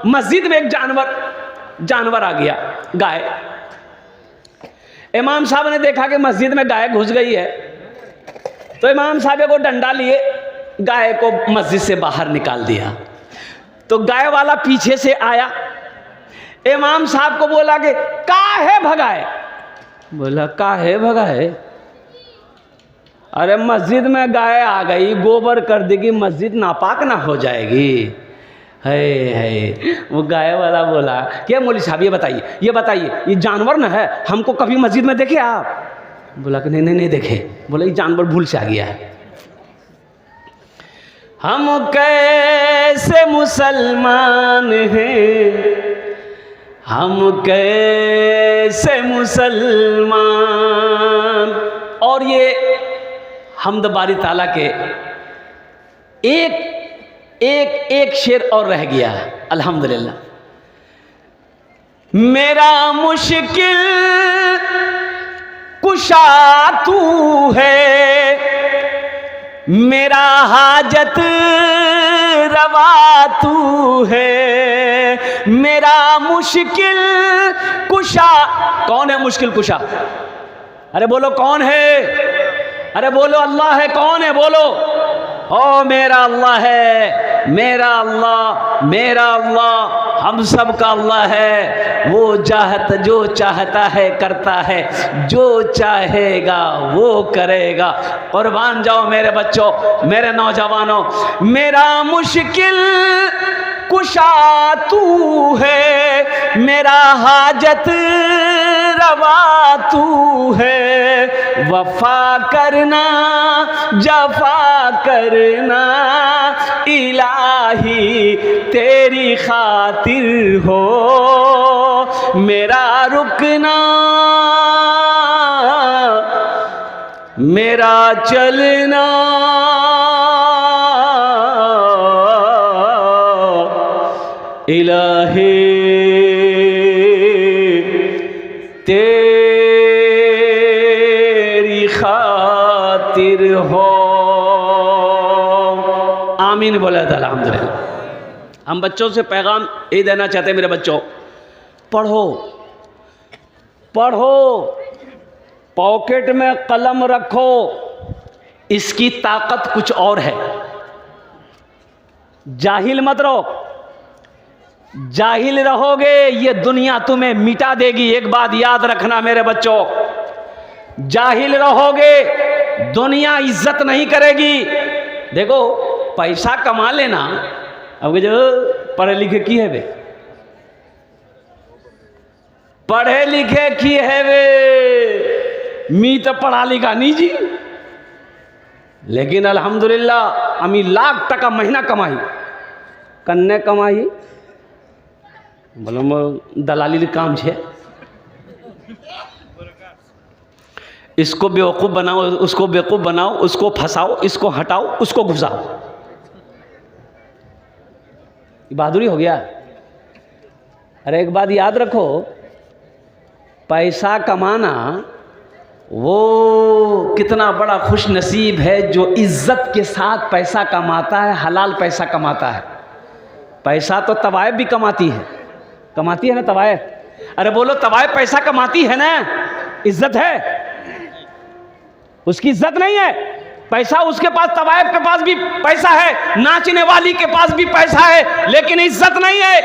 मस्जिद में एक जानवर आ गया, गाय। इमाम साहब ने देखा कि मस्जिद में गाय घुस गई है, तो इमाम साहब को डंडा लिए गाय को मस्जिद से बाहर निकाल दिया। तो गाय वाला पीछे से आया, इमाम साहब को बोला कि काहे भगाए? बोला काहे भगाए? अरे मस्जिद में गाय आ गई, गोबर कर देगी, मस्जिद नापाक ना हो जाएगी। है वो गाय वाला बोला क्या मौलवी साहब ये बताइए ये जानवर ना है, हमको कभी मस्जिद में देखे आप? बोला कि नहीं देखे। बोला ये जानवर भूल से आ गया है। हम कैसे मुसलमान हैं, हम कैसे मुसलमान। और ये हम्द बारी ताला के एक शेर और रह गया है, अल्हम्दुलिल्लाह। मेरा मुश्किल कुशा तू है, मेरा हाजत रवा तू है, मेरा मुश्किल कुशा। कौन है मुश्किल कुशा? अरे बोलो कौन है? अरे बोलो अल्लाह है। कौन है? बोलो। ओ मेरा अल्लाह है, मेरा अल्लाह हम सब का अल्लाह है। वो जो चाहता है करता है, जो चाहेगा वो करेगा। कुर्बान जाओ मेरे बच्चों, मेरे नौजवानों, मेरा मुश्किल कुशा तू है, मेरा हाजत रवा तू है। वफा करना जफा करना इलाही तेरी खातिर हो, मेरा रुकना मेरा चलना इलाही तेरी खातिर हो। आमीन बोला था अल्हम्दुलिल्लाह। हम बच्चों से पैगाम ये देना चाहते हैं, मेरे बच्चों पढ़ो, पॉकेट में कलम रखो, इसकी ताकत कुछ और है। जाहिल मत रहो, जाहिल रहोगे ये दुनिया तुम्हें मिटा देगी। एक बात याद रखना मेरे बच्चों, जाहिल रहोगे दुनिया इज्जत नहीं करेगी। देखो पैसा कमा लेना, अब जो पढ़े लिखे की है वे, पढ़े लिखे की है वे, मी तो पढ़ा लिखा नहीं जी। लेकिन अल्हम्दुलिल्लाह अमी लाख टका महीना कमाई, कन्ने कमाई, बोलो दलाली काम है। इसको बेवकूफ़ बनाओ, उसको बेवकूफ़ बनाओ, उसको फंसाओ, इसको हटाओ, उसको घुसाओ, बहादुरी हो गया। अरे एक बात याद रखो, पैसा कमाना वो कितना बड़ा खुश नसीब है जो इज्जत के साथ पैसा कमाता है, हलाल पैसा कमाता है। पैसा तो तवायफ भी कमाती है ना तवायफ। अरे बोलो तवायफ पैसा कमाती है ना, इज्जत है, उसकी इज्जत नहीं है। पैसा उसके पास, तवायफ के पास भी पैसा है, नाचने वाली के पास भी पैसा है, लेकिन इज्जत नहीं है।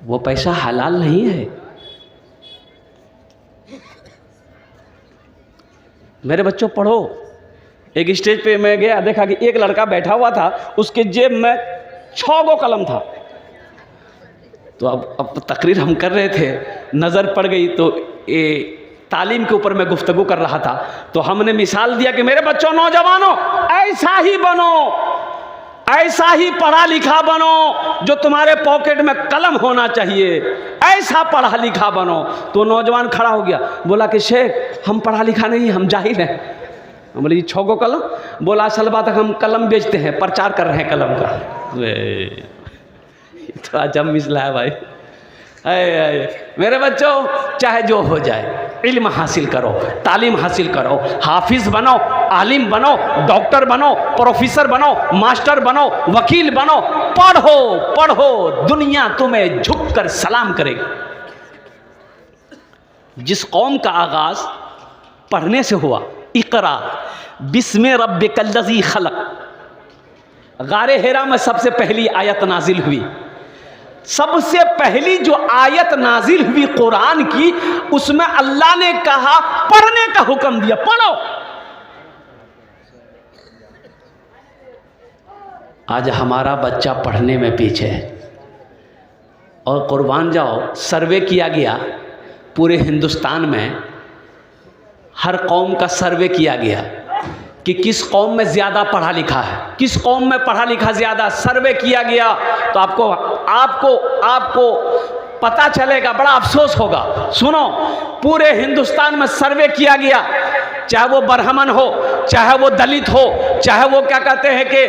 वो पैसा हलाल नहीं है। मेरे बच्चों पढ़ो। एक स्टेज पे मैं गया, देखा कि एक लड़का बैठा हुआ था, उसके जेब में 6 गो कलम था। तो अब तकरीर हम कर रहे थे, नज़र पड़ गई, तो ये तालीम के ऊपर मैं गुफ्तगू कर रहा था, तो हमने मिसाल दिया कि मेरे बच्चों, नौजवानों, ऐसा ही बनो, ऐसा ही पढ़ा लिखा बनो, जो तुम्हारे पॉकेट में कलम होना चाहिए, ऐसा पढ़ा लिखा बनो। तो नौजवान खड़ा हो गया, बोला कि शेख हम पढ़ा लिखा नहीं, हम जाहिल हैं। हम बोले 6 गो कलम? बोला असल बात है हम कलम बेचते हैं, प्रचार कर रहे हैं कलम का। तो अजब मिसला है भाई। मेरे बच्चों चाहे जो हो जाए, इल्म हासिल करो, तालीम हासिल करो, हाफिज बनो, आलिम बनो, डॉक्टर बनो, प्रोफेसर बनो, मास्टर बनो, वकील बनो, पढ़ो पढ़ो, दुनिया तुम्हें झुककर सलाम करेगी। जिस कौम का आगाज पढ़ने से हुआ, इकरा बिस्मि रब्बिकल्लज़ी खलक, गारे हिरा में सबसे पहली आयत नाजिल हुई। सबसे पहली जो आयत नाजिल हुई कुरान की, उसमें अल्लाह ने कहा, पढ़ने का हुक्म दिया, पढ़ो। आज हमारा बच्चा पढ़ने में पीछे है। और कुर्बान जाओ, सर्वे किया गया पूरे हिंदुस्तान में, हर कौम का सर्वे किया गया कि किस कौम में ज़्यादा पढ़ा लिखा है, किस कौम में पढ़ा लिखा ज़्यादा, सर्वे किया गया। तो आपको आपको आपको पता चलेगा, बड़ा अफसोस होगा। सुनो, पूरे हिंदुस्तान में सर्वे किया गया, चाहे वो ब्राह्मण हो, चाहे वो दलित हो, चाहे वो क्या कहते हैं कि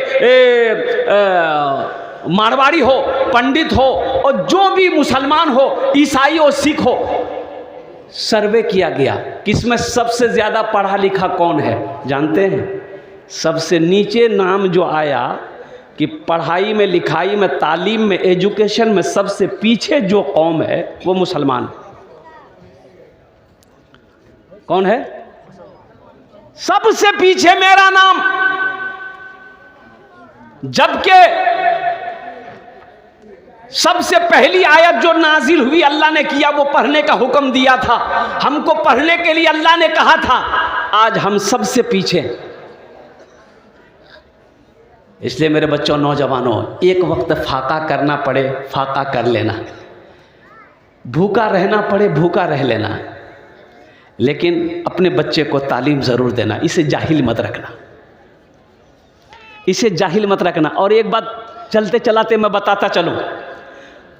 मारवाड़ी हो, पंडित हो, और जो भी मुसलमान हो, ईसाई हो, सिख हो, सर्वे किया गया कि इसमें सबसे ज़्यादा पढ़ा लिखा कौन है। जानते हैं, सबसे नीचे नाम जो आया कि पढ़ाई में, लिखाई में, तालीम में, एजुकेशन में सबसे पीछे जो कौम है वो मुसलमान। कौन है? सबसे पीछे मेरा नाम। जबकि सबसे पहली आयत जो नाजिल हुई, अल्लाह ने किया, वो पढ़ने का हुक्म दिया था, हमको पढ़ने के लिए अल्लाह ने कहा था। आज हम सबसे पीछे। इसलिए मेरे बच्चों, नौजवानों, एक वक्त फाका करना पड़े, फाका कर लेना, भूखा रहना पड़े, भूखा रह लेना, लेकिन अपने बच्चे को तालीम ज़रूर देना। इसे जाहिल मत रखना, इसे जाहिल मत रखना। और एक बात चलते चलाते मैं बताता चलूं,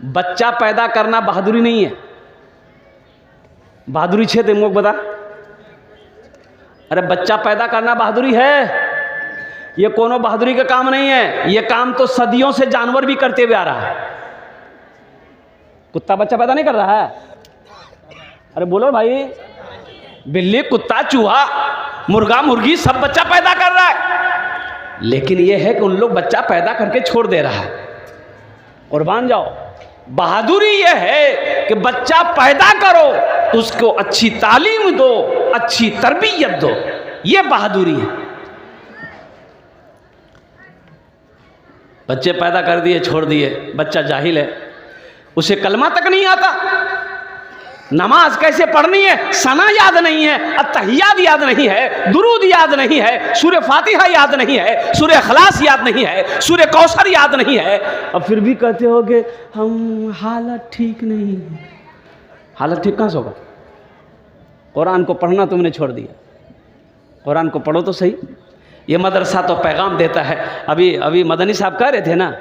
बच्चा पैदा करना बहादुरी नहीं है। बहादुरी छे मुख बता, अरे बच्चा पैदा करना बहादुरी है? ये कोनो बहादुरी का काम नहीं है। ये काम तो सदियों से जानवर भी करते हुए आ रहा है। कुत्ता बच्चा पैदा नहीं कर रहा है? अरे बोलो भाई, बिल्ली, कुत्ता, चूहा, मुर्गा, मुर्गी सब बच्चा पैदा कर रहा है। लेकिन ये है कि उन लोग बच्चा पैदा करके छोड़ दे रहा है। कुर्बान जाओ, बहादुरी ये है कि बच्चा पैदा करो तो उसको अच्छी तालीम दो, अच्छी तरबियत दो, ये बहादुरी है। बच्चे पैदा कर दिए, छोड़ दिए, बच्चा जाहिल है, उसे कलमा तक नहीं आता, नमाज कैसे पढ़नी है सना याद नहीं है, अत्तहियात याद नहीं है, दुरूद याद नहीं है, सूरह फातिहा याद नहीं है, सूरह इखलास याद नहीं है, सूरह कौसर याद नहीं है। अब फिर भी कहते हो कि हम हालत ठीक नहीं है। हालत ठीक कहाँ से होगा? कुरान को पढ़ना तुमने छोड़ दिया। कुरान को पढ़ो तो सही। ये मदरसा तो पैगाम देता है। अभी मदनी साहब कह रहे थे ना,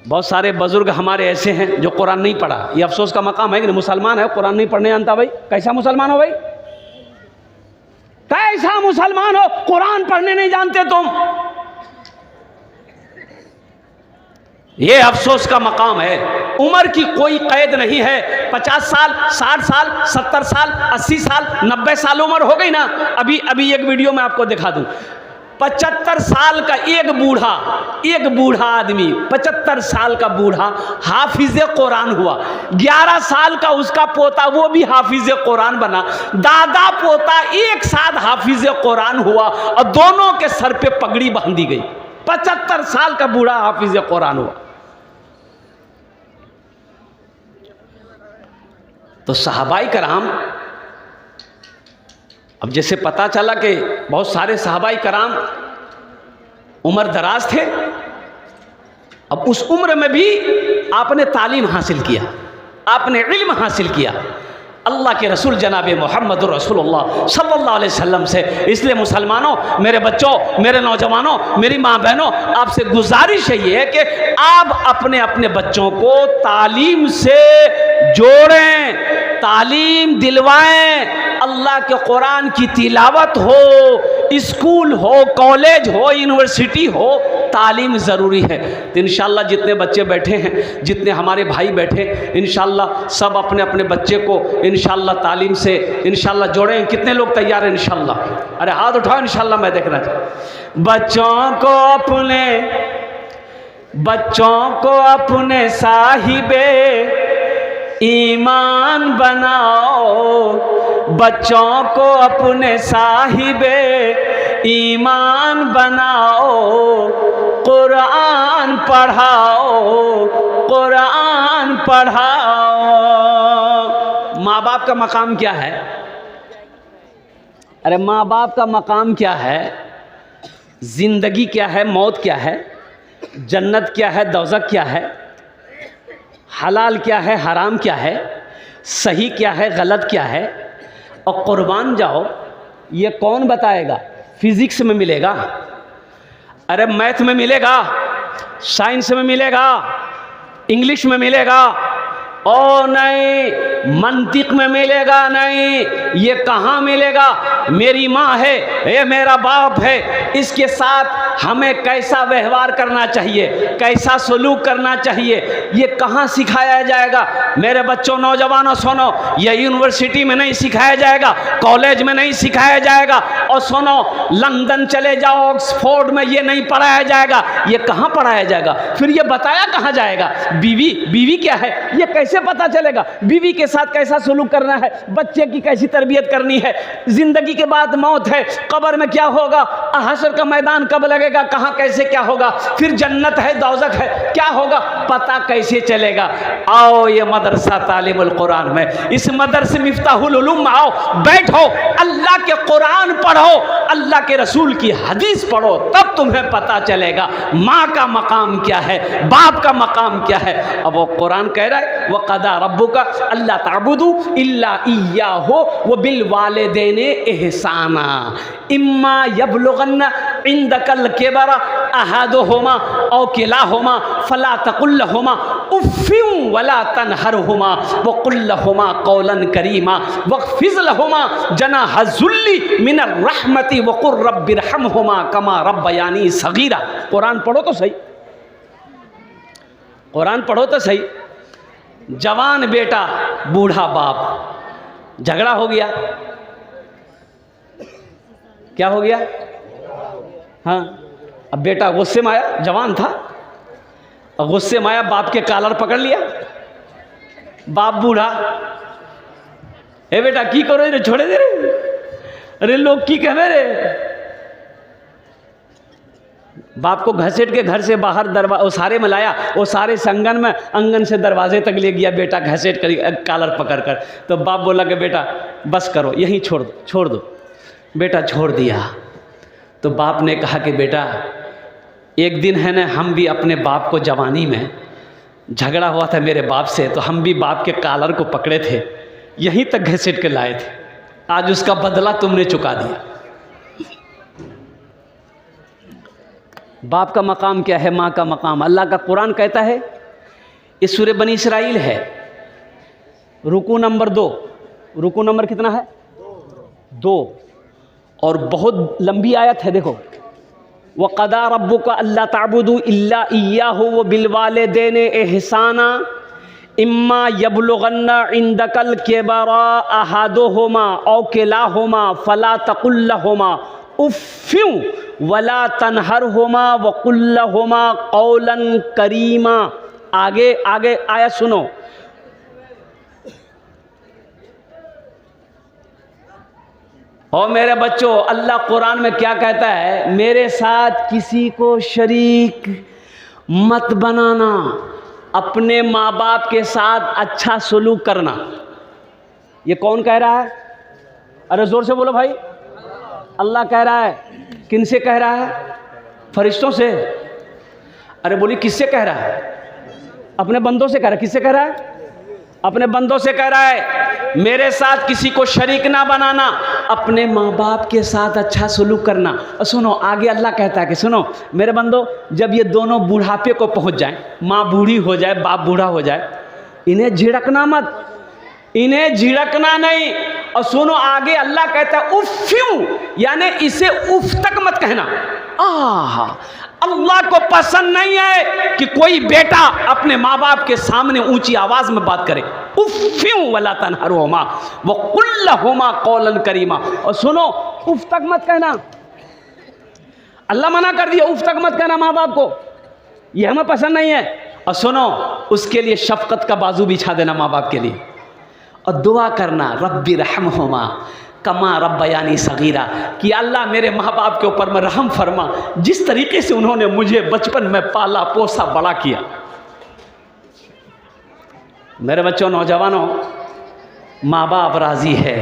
बहुत सारे बुजुर्ग हमारे ऐसे हैं जो कुरान नहीं पढ़ा। ये अफसोस का मकाम है कि मुसलमान है, कुरान नहीं पढ़ने जानता। भाई कैसा मुसलमान हो? भाई कैसा मुसलमान हो, कुरान पढ़ने नहीं जानते तुम? ये अफसोस का मकाम है। उम्र की कोई कैद नहीं है। 50 साल, 60 साल, 70 साल, 80 साल, 90 साल उम्र हो गई ना। अभी एक वीडियो में आपको दिखा दूं, 75 साल का एक बूढ़ा आदमी, 75 साल का बूढ़ा हाफिज कुरान हुआ। 11 साल का उसका पोता, वो भी हाफिज कुरान बना। दादा पोता एक साथ हाफिज कुरान हुआ और दोनों के सर पे पगड़ी बांधी गई। 75 साल का बूढ़ा हाफिज कुरान हुआ। तो सहाबाई कराम, अब जैसे पता चला कि बहुत सारे सहाबाई कराम उम्र दराज थे, अब उस उम्र में भी आपने तालीम हासिल किया, आपने इल्म हासिल किया अल्लाह के रसूल जनाब मोहम्मद रसूलुल्लाह सल्लल्लाहु अलैहि वसल्लम से। इसलिए मुसलमानों, मेरे बच्चों, मेरे नौजवानों, मेरी माँ बहनों, आपसे गुजारिश है ये कि आप अपने अपने बच्चों को तालीम से जोड़ें, तालीम दिलवाएं। अल्लाह के कुरान की तिलावत हो, स्कूल हो, कॉलेज हो, यूनिवर्सिटी हो, तालीम ज़रूरी है। तो इंशाअल्लाह जितने बच्चे बैठे हैं, जितने हमारे भाई बैठे, इंशाअल्लाह सब अपने अपने बच्चे को इंशाअल्लाह तालीम से इंशाअल्लाह जोड़ें। कितने लोग तैयार हैं इंशाअल्लाह? अरे हाथ उठाओ इंशाअल्लाह, मैं देखना चाहूँ। बच्चों को अपने साहिबे ईमान बनाओ, बच्चों को अपने साहिबे ईमान बनाओ, कुरान पढ़ाओ, कुरान पढ़ाओ। माँ बाप का मकाम क्या है? अरे माँ बाप का मकाम क्या है? जिंदगी क्या है, मौत क्या है, जन्नत क्या है, दोज़ख क्या है, हलाल क्या है, हराम क्या है, सही क्या है, गलत क्या है। और कुर्बान जाओ, ये कौन बताएगा? फिजिक्स में मिलेगा? अरे मैथ में मिलेगा, साइंस में मिलेगा, इंग्लिश में मिलेगा? ओ नहीं, मंतिक में मिलेगा नहीं। ये कहाँ मिलेगा? मेरी माँ है, ये मेरा बाप है, इसके साथ हमें कैसा व्यवहार करना चाहिए, कैसा सलूक करना चाहिए, ये कहाँ सिखाया जाएगा? मेरे बच्चों, नौजवानों सुनो, ये यूनिवर्सिटी में नहीं सिखाया जाएगा, कॉलेज में नहीं सिखाया जाएगा। और सुनो, लंदन चले जाओ, ऑक्सफोर्ड में ये नहीं पढ़ाया जाएगा। ये कहाँ पढ़ाया जाएगा? फिर ये बताया कहाँ जाएगा? बीवी क्या है ये कैसे पता चलेगा? बीवी के साथ कैसा सलूक करना है, बच्चे की कैसी तरबियत करनी है, जिंदगी के बाद मौत है, कब्र में क्या होगा, हश्र का मैदान कब लगेगा, कहाँ कैसे क्या होगा, फिर जन्नत है, दोज़ख है, क्या होगा, पता कैसे चलेगा? आओ ये मदरसा तालीमुल कुरान में, इस मदरसे मिफ्ताहुल उलूम में आओ, बैठो, अल्लाह के कुरान पढ़ो, अल्लाह के रसूल की हदीस पढ़ो, तब तुम्हें पता चलेगा माँ का मकाम क्या है, बाप का मकाम क्या है। अब वो कुरान कह रहा है, वक़दा रब्बुका अल्ला ताबुदू इल्ला इय्याहु व बिल वालिदैनि इहसाना इम्मा यबलुगन्ना इंदकल किबरा अहदुहुमा औ किलाहुमा फला तकुल लहुमा उफ़्फ़िन वला तनहरहुमा व कुल लहुमा कौलन करीमा वख़्फ़िज़ लहुमा जनाह ज़ुल्ली मिनर रहमति व क़ुल रब्बिरहमहुमा कमा रब्बयानी सगीरा। कुरान पढ़ो तो सही, कुरान पढ़ो तो सही। जवान बेटा, बूढ़ा बाप, झगड़ा हो गया, क्या हो गया? हाँ, अब बेटा गुस्से में आया, जवान था, और गुस्से में आया, बाप के कॉलर पकड़ लिया। बाप बूढ़ा, ए बेटा की करो रे, छोड़े दे रे, अरे लोग की कहे रे। बाप को घसीट के घर से बाहर वो सारे में लाया, वो सारे संगन में अंगन से दरवाजे तक ले गया, बेटा घसीट कर कॉलर पकड़ कर। तो बाप बोला कि बेटा बस करो, यहीं छोड़ दो। बेटा छोड़ दिया। तो बाप ने कहा कि बेटा एक दिन है ना, हम भी अपने बाप को जवानी में झगड़ा हुआ था मेरे बाप से, तो हम भी बाप के कॉलर को पकड़े थे, यहीं तक घसीट के लाए थे, आज उसका बदला तुमने चुका दिया। बाप का मकाम क्या है, माँ का मकाम? अल्लाह का कुरान कहता है, इस सूरह बनी इसराइल है, रुकू नंबर 2, रुकू नंबर कितना है? 2, और बहुत लंबी आयत है। देखो, वक़दा रब्बुका अल्ला ताबुदू इल्ला इय्याहु व बिल वालिदैनि इहसाना इम्मा यबलुगन्ना इंदकल किबरा अहदुहुमा औ किलाहुमा फला तकुल लहुमा उफ़्फ़िन वला तनहरहुमा व कुल लहुमा कौलन करीमा। आगे आयत सुनो, और मेरे बच्चों, अल्लाह कुरान में क्या कहता है? मेरे साथ किसी को शरीक मत बनाना, अपने माँ बाप के साथ अच्छा सलूक करना। ये कौन कह रहा है? अरे जोर से बोलो भाई। अल्लाह कह रहा है। किनसे कह रहा है? फरिश्तों से। अरे बोली किससे कह रहा है? अपने बंदों से कह रहा है। किससे कह रहा है? अपने बंदों से कह रहा है, मेरे साथ किसी को शरीक ना बनाना, अपने माँ बाप के साथ अच्छा सलूक करना। और सुनो, आगे अल्लाह कहता है कि सुनो मेरे बंदो, जब ये दोनों बुढ़ापे को पहुँच जाएं, माँ बूढ़ी हो जाए, बाप बूढ़ा हो जाए, इन्हें झिड़कना मत, इन्हें झिड़कना नहीं। और सुनो आगे अल्लाह कहता है उफ़्फ़ियू, यानी इसे उफ़ तक मत कहना। आहा, अल्लाह को पसंद नहीं है कि कोई बेटा अपने माँ बाप के सामने ऊंची आवाज में बात करे। उफ़्फ़ियूं वला तन्हरुहुमा व कुल लहुमा कौलन करीमा। और सुनो, उफ तक मत कहना, अल्लाह मना कर दिया, उफ तक मत कहना माँ बाप को, ये हमें पसंद नहीं है। और सुनो, उसके लिए शफकत का बाजू बिछा देना माँ बाप के लिए, और दुआ करना रब्बी रहमहुमा कमा रब्बयानी सगीरा, कि अल्लाह मेरे माँ बाप के ऊपर में रहम फरमा, जिस तरीके से उन्होंने मुझे बचपन में पाला पोसा बड़ा किया। मेरे बच्चों, नौजवानों, माँ बाप राज़ी है,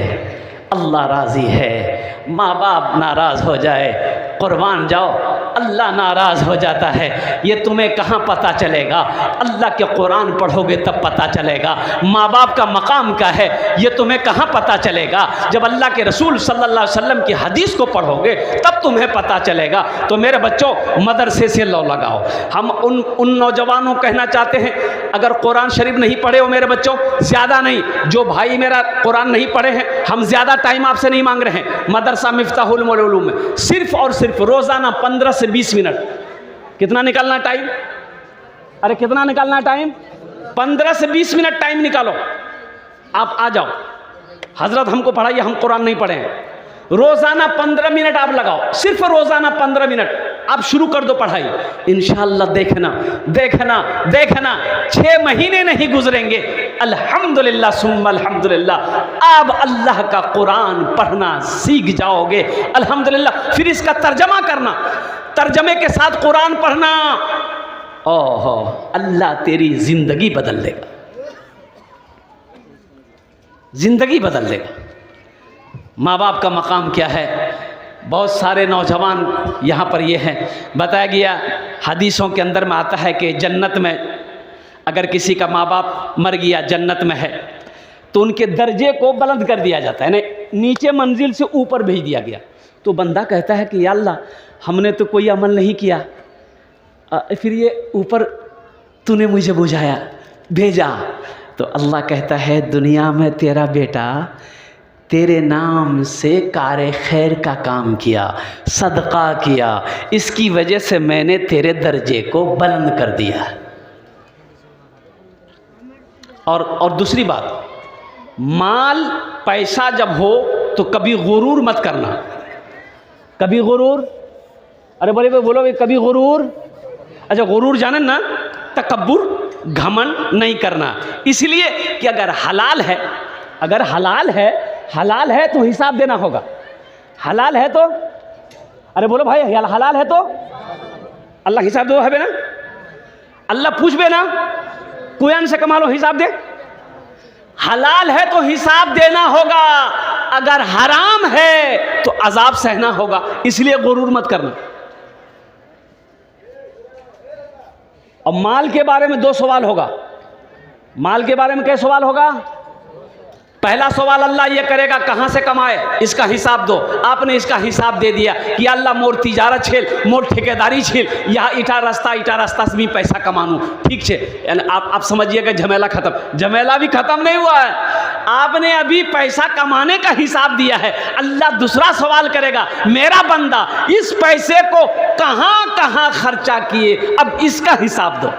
अल्लाह राज़ी है। माँ बाप नाराज़ हो जाए, कुर्बान जाओ, अल्लाह नाराज़ हो जाता है। ये तुम्हें कहाँ पता चलेगा? अल्लाह के कुरान पढ़ोगे तब पता चलेगा माँ बाप का मकाम क्या है। ये तुम्हें कहाँ पता चलेगा? जब अल्लाह के रसूल सल्लल्लाहु अलैहि वसल्लम की हदीस को पढ़ोगे तब तुम्हें पता चलेगा। तो मेरे बच्चों, मदरसे से लो लगाओ। हम उन नौजवानों को कहना चाहते हैं, अगर कुरान शरीफ नहीं पढ़े हो मेरे बच्चों, ज़्यादा नहीं, जो भाई मेरा कुरान नहीं पढ़े हैं, हम ज़्यादा टाइम आपसे नहीं मांग रहे हैं। मदरसा मिफ्ताहुल उलूम में सिर्फ और सिर्फ रोज़ाना 15 से 20 मिनट, कितना निकालना टाइम? अरे कितना निकालना टाइम? 15 से 20 मिनट टाइम निकालो, आप आ जाओ। हजरत हमको पढ़ाइए, हम कुरान नहीं पढ़े हैं। रोज़ाना 15 मिनट आप लगाओ, सिर्फ रोज़ाना 15 मिनट आप शुरू कर दो पढ़ाई। इंशाअल्लाह देखना देखना देखना, 6 महीने नहीं गुजरेंगे, अल्हम्दुलिल्लाह सुम्मा अल्हम्दुलिल्लाह, आप अल्लाह का कुरान पढ़ना सीख जाओगे। अल्हम्दुलिल्लाह। फिर इसका तर्जमा करना, तर्जमे के साथ कुरान पढ़ना, ओहो, अल्लाह तेरी ज़िंदगी बदल देगा, ज़िंदगी बदल देगा। माँ बाप का मकाम क्या है? बहुत सारे नौजवान यहाँ पर ये हैं। बताया गया हदीसों के अंदर में आता है कि जन्नत में अगर किसी का माँ बाप मर गया, जन्नत में है, तो उनके दर्जे को बुलंद कर दिया जाता है, यानी नीचे मंजिल से ऊपर भेज दिया गया। तो बंदा कहता है कि या अल्लाह, हमने तो कोई अमल नहीं किया, फिर ये ऊपर तूने मुझे बुझाया भेजा। तो अल्लाह कहता है, दुनिया में तेरा बेटा तेरे नाम से कारे खैर का काम किया, सदका किया, इसकी वजह से मैंने तेरे दर्जे को बुलंद कर दिया। और दूसरी बात, माल पैसा जब हो तो कभी गुरूर मत करना। कभी गुरूर, अरे बोले बोलो कभी गुरूर, अच्छा गुरूर जाने ना, तकब्बुर, घमंड नहीं करना। इसलिए कि अगर हलाल है, अगर हलाल है तो हिसाब देना होगा। हलाल है तो, अरे बोलो भाई, हलाल है तो अल्लाह हिसाब दो है ना, अल्लाह पूछ बे ना, कोई से कमा लो हिसाब दे। हलाल है तो हिसाब देना होगा, अगर हराम है तो अजाब सहना होगा। इसलिए गुरूर मत करना। और माल के बारे में 2 सवाल होगा। माल के बारे में क्या सवाल होगा? पहला सवाल अल्लाह ये करेगा, कहाँ से कमाए, इसका हिसाब दो। आपने इसका हिसाब दे दिया कि अल्लाह मोर तिजारत छेल, मोर ठेकेदारी छेल, यहाँ इटा रास्ता से भी पैसा कमानू, ठीक है। यानी आप समझिएगा झमेला खत्म। झमेला भी खत्म नहीं हुआ है, आपने अभी पैसा कमाने का हिसाब दिया है। अल्लाह दूसरा सवाल करेगा, मेरा बंदा इस पैसे को कहाँ कहाँ खर्चा किए, अब इसका हिसाब दो।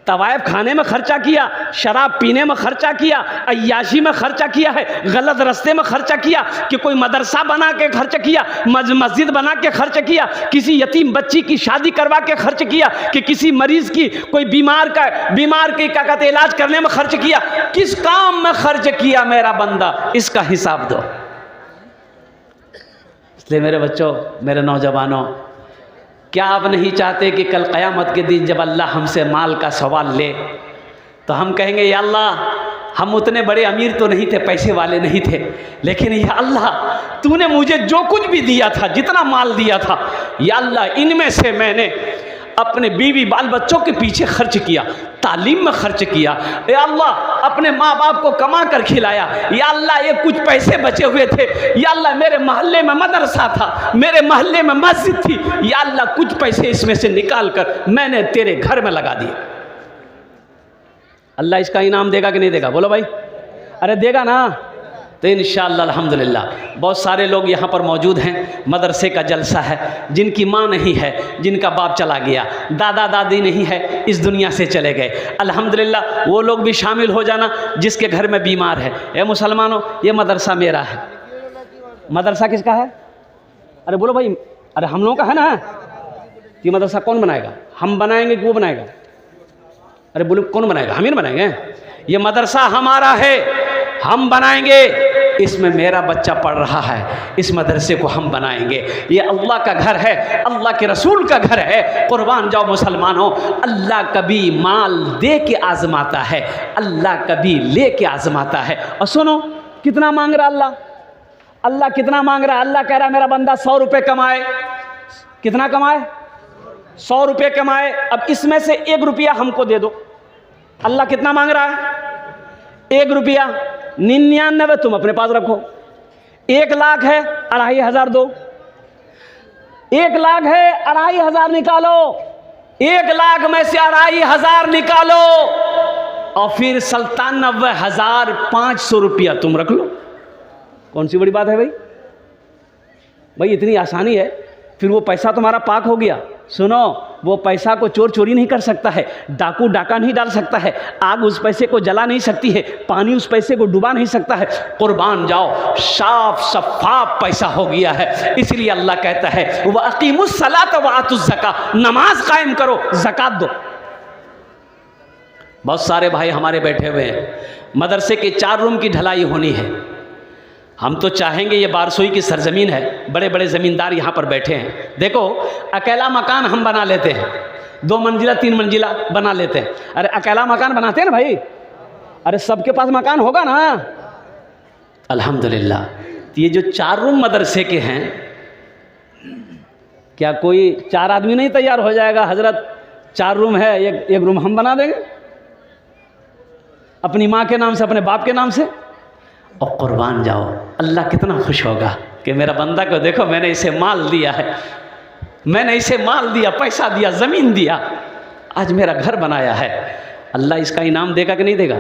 तवायफ खाने में खर्चा किया, शराब पीने में खर्चा किया, अय्याशी में खर्चा किया है, गलत रास्ते में खर्चा किया, कि कोई मदरसा बना के खर्च किया, मस्जिद बना के खर्च किया, किसी यतीम बच्ची की शादी करवा के खर्च किया, कि किसी मरीज़ की, कोई बीमार की क्या कहते इलाज करने में खर्च किया, किस काम में खर्च किया मेरा बंदा, इसका हिसाब दो। इसलिए मेरे बच्चों, मेरे नौजवानों, क्या आप नहीं चाहते कि कल क़यामत के दिन जब अल्लाह हमसे माल का सवाल ले तो हम कहेंगे, या अल्लाह, हम उतने बड़े अमीर तो नहीं थे, पैसे वाले नहीं थे, लेकिन या अल्लाह, तूने मुझे जो कुछ भी दिया था, जितना माल दिया था, या अल्लाह, इनमें से मैंने अपने बीवी बाल बच्चों के पीछे खर्च किया, तालीम में खर्च किया, या अल्लाह, अपने माँ बाप को कमा कर खिलाया, या अल्लाह, ये कुछ पैसे बचे हुए थे, या अल्लाह, मेरे मोहल्ले में मदरसा था, मेरे मोहल्ले में मस्जिद थी, या अल्लाह, कुछ पैसे इसमें से निकाल कर मैंने तेरे घर में लगा दिए। अल्लाह इसका इनाम देगा कि नहीं देगा? बोलो भाई, अरे देगा ना। तो इंशाअल्लाह अल्हम्दुलिल्लाह बहुत सारे लोग यहाँ पर मौजूद हैं। मदरसे का जलसा है, जिनकी माँ नहीं है, जिनका बाप चला गया, दादा दादी नहीं है, इस दुनिया से चले गए, अल्हम्दुलिल्लाह वो लोग भी शामिल हो जाना जिसके घर में बीमार है। ए मुसलमानों, ये मदरसा मेरा है। मदरसा किसका है? अरे बोलो भाई, अरे हम लोगों का है ना। ये मदरसा कौन बनाएगा? हम बनाएंगे कि वो बनाएगा? अरे बोलो कौन बनाएगा? हम ही ना बनाएंगे। ये मदरसा हमारा है, हम बनाएंगे। इसमें मेरा बच्चा पढ़ रहा है, इस मदरसे को हम बनाएंगे। ये अल्लाह का घर है, अल्लाह के रसूल का घर है। कुर्बान जाओ मुसलमानों, अल्लाह कभी माल दे के आजमाता है, अल्लाह कभी ले के आजमाता है। और सुनो कितना मांग रहा अल्लाह, अल्लाह कितना मांग रहा है। अल्लाह कह रहा है मेरा बंदा 100 रुपये कमाए। कितना कमाए? 100 रुपये कमाए। अब इसमें से 1 रुपया हमको दे दो। अल्लाह कितना मांग रहा है? 1 रुपया। 99 तुम अपने पास रखो। 1 लाख है, 2500 दो। 1 लाख है, 2500 निकालो। 1 लाख में से 2500 निकालो और फिर 97,500 रुपया तुम रख लो। कौन सी बड़ी बात है भाई? भाई इतनी आसानी है। फिर वो पैसा तुम्हारा पाक हो गया। सुनो, वो पैसा को चोर चोरी नहीं कर सकता है, डाकू डाका नहीं डाल सकता है, आग उस पैसे को जला नहीं सकती है, पानी उस पैसे को डुबा नहीं सकता है। कुर्बान जाओ, साफ शफाफ पैसा हो गया है। इसलिए अल्लाह कहता है वह अकीमुस सलात व आतुज़ ज़का, नमाज कायम करो, ज़कात दो। बहुत सारे भाई हमारे बैठे हुए हैं, मदरसे के 4 रूम की ढलाई होनी है। हम तो चाहेंगे, ये बारसोई की सरजमीन है, बड़े बड़े ज़मींदार यहाँ पर बैठे हैं। देखो अकेला मकान हम बना लेते हैं, 2 मंजिला 3 मंजिला बना लेते हैं। अरे अकेला मकान बनाते हैं ना भाई, अरे सबके पास मकान होगा ना। अल्हम्दुलिल्लाह। तो ये जो 4 रूम मदरसे के हैं, क्या कोई 4 आदमी नहीं तैयार हो जाएगा? हजरत 4 रूम है, एक रूम हम बना देंगे अपनी माँ के नाम से, अपने बाप के नाम से। और कुर्बान जाओ, अल्लाह कितना खुश होगा कि मेरा बंदा को देखो, मैंने इसे माल दिया है, मैंने इसे माल दिया, पैसा दिया, ज़मीन दिया, आज मेरा घर बनाया है। अल्लाह इसका इनाम देगा कि नहीं देगा?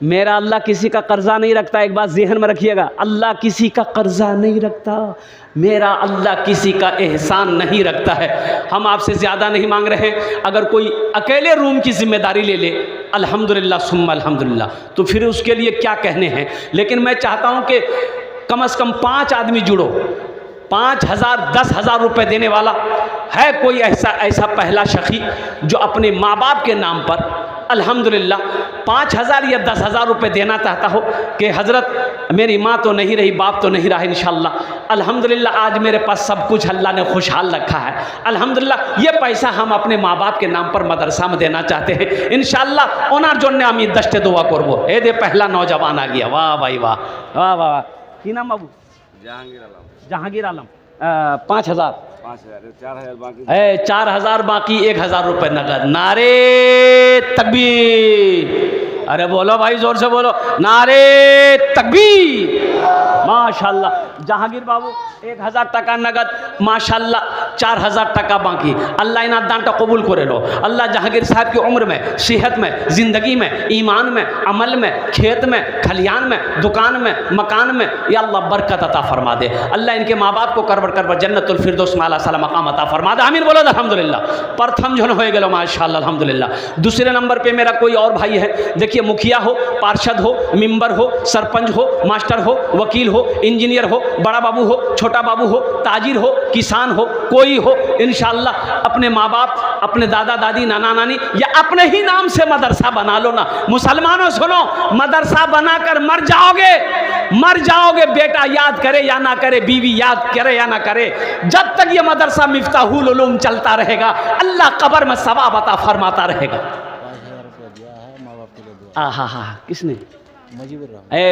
मेरा अल्लाह किसी का कर्जा नहीं रखता। एक बात ज़हन में रखिएगा, अल्लाह किसी का कर्जा नहीं रखता, मेरा अल्लाह किसी का एहसान नहीं रखता है। हम आपसे ज़्यादा नहीं मांग रहे हैं। अगर कोई अकेले रूम की जिम्मेदारी ले ले, अल्हम्दुलिल्लाह सुम्मा अल्हम्दुलिल्लाह, तो फिर उसके लिए क्या कहने हैं। लेकिन मैं चाहता हूँ कि कम से कम 5 आदमी जुड़ो। 5,000 10,000 रुपये देने वाला है कोई ऐसा पहला शखी जो अपने माँ बाप के नाम पर अल्हम्दुलिल्लाह 5,000 या 10,000 रुपये देना चाहता हो कि हज़रत मेरी माँ तो नहीं रही, बाप तो नहीं रहा, इंशाअल्लाह अल्हम्दुलिल्लाह आज मेरे पास सब कुछ अल्लाह ने खुशहाल रखा है, अल्हम्दुलिल्लाह ये पैसा हम अपने माँ बाप के नाम पर मदरसा में देना चाहते हैं इंशाअल्लाह। ओनार जोन्ने आमी दस्ते दुआ करबो। ए दे पहला नौजवान आ गया, वाह भाई वाह, वाह वाह। की नाम बाबू? जहांगीर आलम। 5,000 4,000 बाकी 1,000 रुपये नगद। नारे तकबीर, अरे बोलो भाई जोर से बोलो, नारे तकबीर। माशाल्लाह जहांगीर बाबू 1,000 টাকা नगद, माशाल्लाह 4,000 টাকা बाकी। अल्लाह इन दान का कबूल करे लो। अल्लाह जहांगीर साहब की उम्र में, सेहत में, ज़िंदगी में, ईमान में, अमल में, खेत में, खलियान में, दुकान में, मकान में, या अल्लाह बरकत अता फरमा दे। अल्लाह इनके माँ बाप को करबर जन्नतुल फिरदौस माला साला मकाम अता फरमा दे। आमीन बोलो अल्हम्दुलिल्लाह। प्रथम जन हो गए माशाल्लाह अल्हम्दुलिल्लाह। दूसरे नंबर पे मेरा कोई और भाई है, देखिए मुखिया हो, पार्षद हो, मेंबर हो, सरपंच हो, मास्टर हो, वकील हो, इंजीनियर हो, बड़ा बाबू हो, छोटा बाबू हो, ताजिर हो, किसान हो, कोई हो, इंशाअल्लाह अपने माँ बाप, अपने दादा दादी, नाना नानी या अपने ही नाम से मदरसा बना लो ना। मुसलमानों सुनो, मदरसा बनाकर मर जाओगे, बेटा याद करे या ना करे, बीवी याद करे या ना करे, जब तक ये मदरसा मिफ्ताहुल उलूम चलता रहेगा अल्लाह कब्र में सवाब अता फरमाता रहेगा। किसने?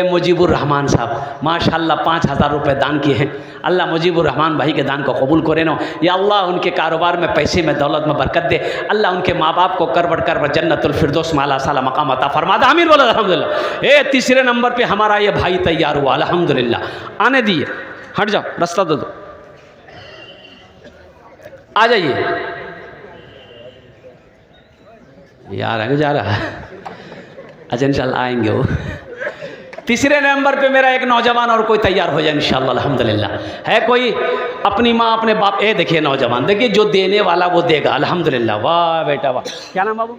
मुजीबुर रहमान साहब माशाल्लाह 5,000 रुपये दान किए हैं। अल्लाह मुजीबुर रहमान भाई के दान को कबूल करे नो। या अल्लाह उनके कारोबार में, पैसे में, दौलत में बरकत दे। अल्लाह उनके माँ बाप को करबड़ जन्नतुल फिरदौस माला साला मकाम अता फरमा दे। आमीन बोलो अल्हम्दुलिल्लाह। तीसरे नंबर पे हमारा ये भाई तैयार हुआ अल्हम्दुलिल्लाह। आने दिए, हट जाओ, रास्ता दे दो, आ जाइए यार, आगे जा रहा है। अच्छा इंशाल्लाह आएंगे वो। तीसरे नंबर पे मेरा एक नौजवान और कोई तैयार हो जाए इंशाअल्लाह अल्हम्दुलिल्लाह। है कोई अपनी माँ अपने बाप, ए देखिए नौजवान, देखिए जो देने वाला वो देगा अल्हम्दुलिल्लाह। वाह बेटा वाह। क्या नाम बाबू?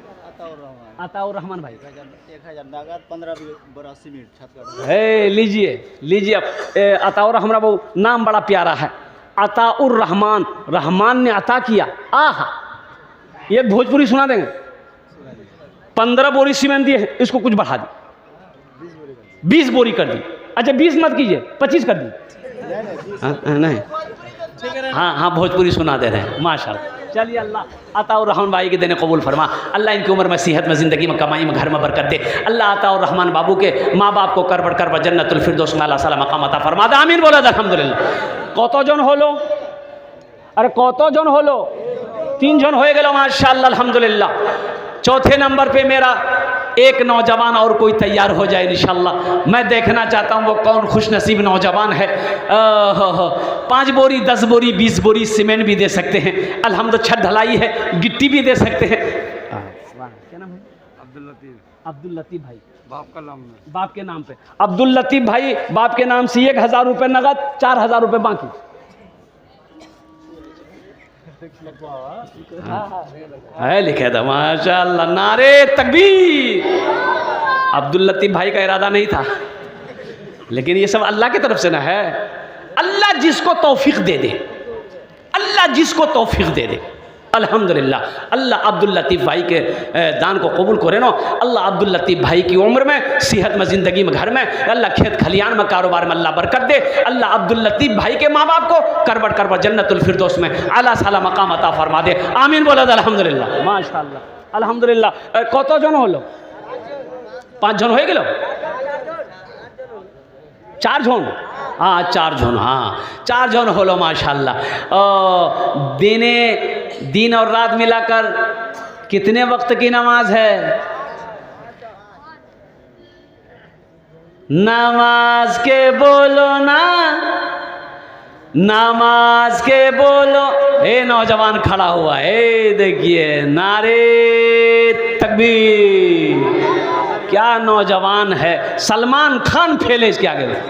अताउर रहमान भाई। 15 सीमेंट छत है, लीजिए लीजिए अताउर रहमान बाबू, नाम बड़ा प्यारा है, अताउर रहमान, रहमान ने अता किया। आहा, ये भोजपुरी सुना देंगे। 15 बोरी सीमेंट दिए हैं, इसको कुछ बढ़ा दी, 20 बोरी कर दी। अच्छा 20 मत कीजिए, 25 कर दी। नहीं हाँ भोजपुरी सुना दे रहे हैं माशाल्लाह। चलिए अल्लाह अता और रहमान भाई के देने कबूल फरमा। अल्लाह इनकी उम्र में, सेहत में, ज़िंदगी में, कमाई में, घर में बरकत दे। अल्लाह अता और रहमान बाबू के माँ बाप को कर बढ़ जन्नतुल फिरदौस में अल्लाह साला मकाम अता फरमा दे। आमीन बोला अल्हम्दुलिल्लाह। कत जन हलो? अरे कत जन हलो? 3 जन हो गए माशाल्लाह अल्हम्दुलिल्लाह। चौथे नंबर पे मेरा एक नौजवान और कोई तैयार हो जाए इंशाअल्लाह। मैं देखना चाहता हूँ वो कौन खुश नसीब नौजवान है। 5 बोरी 10 बोरी 20 बोरी सीमेंट भी दे सकते हैं अल्हम्दुलिल्लाह। छत ढलाई है, गिट्टी भी दे सकते हैं। क्या नाम है? अब्दुल लतीफ़। अब्दुल लतीफ़ भाई, बाप का नाम है, बाप के नाम पे अब्दुल लतीफ़ भाई, बाप के नाम से 1000 रुपये नगद, 4000 रुपये बाकी। है लिखे था माशाअल्लाह। नारे तकबीर। अब्दुल लतीफ़ भाई का इरादा नहीं था, लेकिन ये सब अल्लाह की तरफ से ना है। अल्लाह जिसको तौफीक दे दे, अल्लाह जिसको तौफीक दे दे अल्हम्दुलिल्लाह। अल्लाह अब्दुल लतीफ़ भाई के दान को कबूल करे ना। अल्लाह अब्दुल लतीफ़ भाई की उम्र में, सेहत में, ज़िंदगी में, घर में, अल्लाह खेत खलियान में, कारोबार में अल्लाह बरकत दे। अल्लाह अब्दुल लतीफ़ भाई के माँ बाप को करबट जन्नतुल फिरदौस में आला साला मकाम अता फरमा दे। आमीन बोला अल्हम्दुलिल्लाह माशाअल्लाह अल्हम्दुलिल्लाह। कत जन हलो? 5 जन हो गए? 4 जन? हाँ 4 जन, हाँ 4 जन हलो माशाअल्लाह। दिन और रात मिलाकर कितने वक्त की नमाज है? नमाज के बोलो ना, नमाज के बोलो। हे नौजवान खड़ा हुआ है, देखिए नारे तकबीर। क्या नौजवान है, सलमान खान फैले इसके आगे में।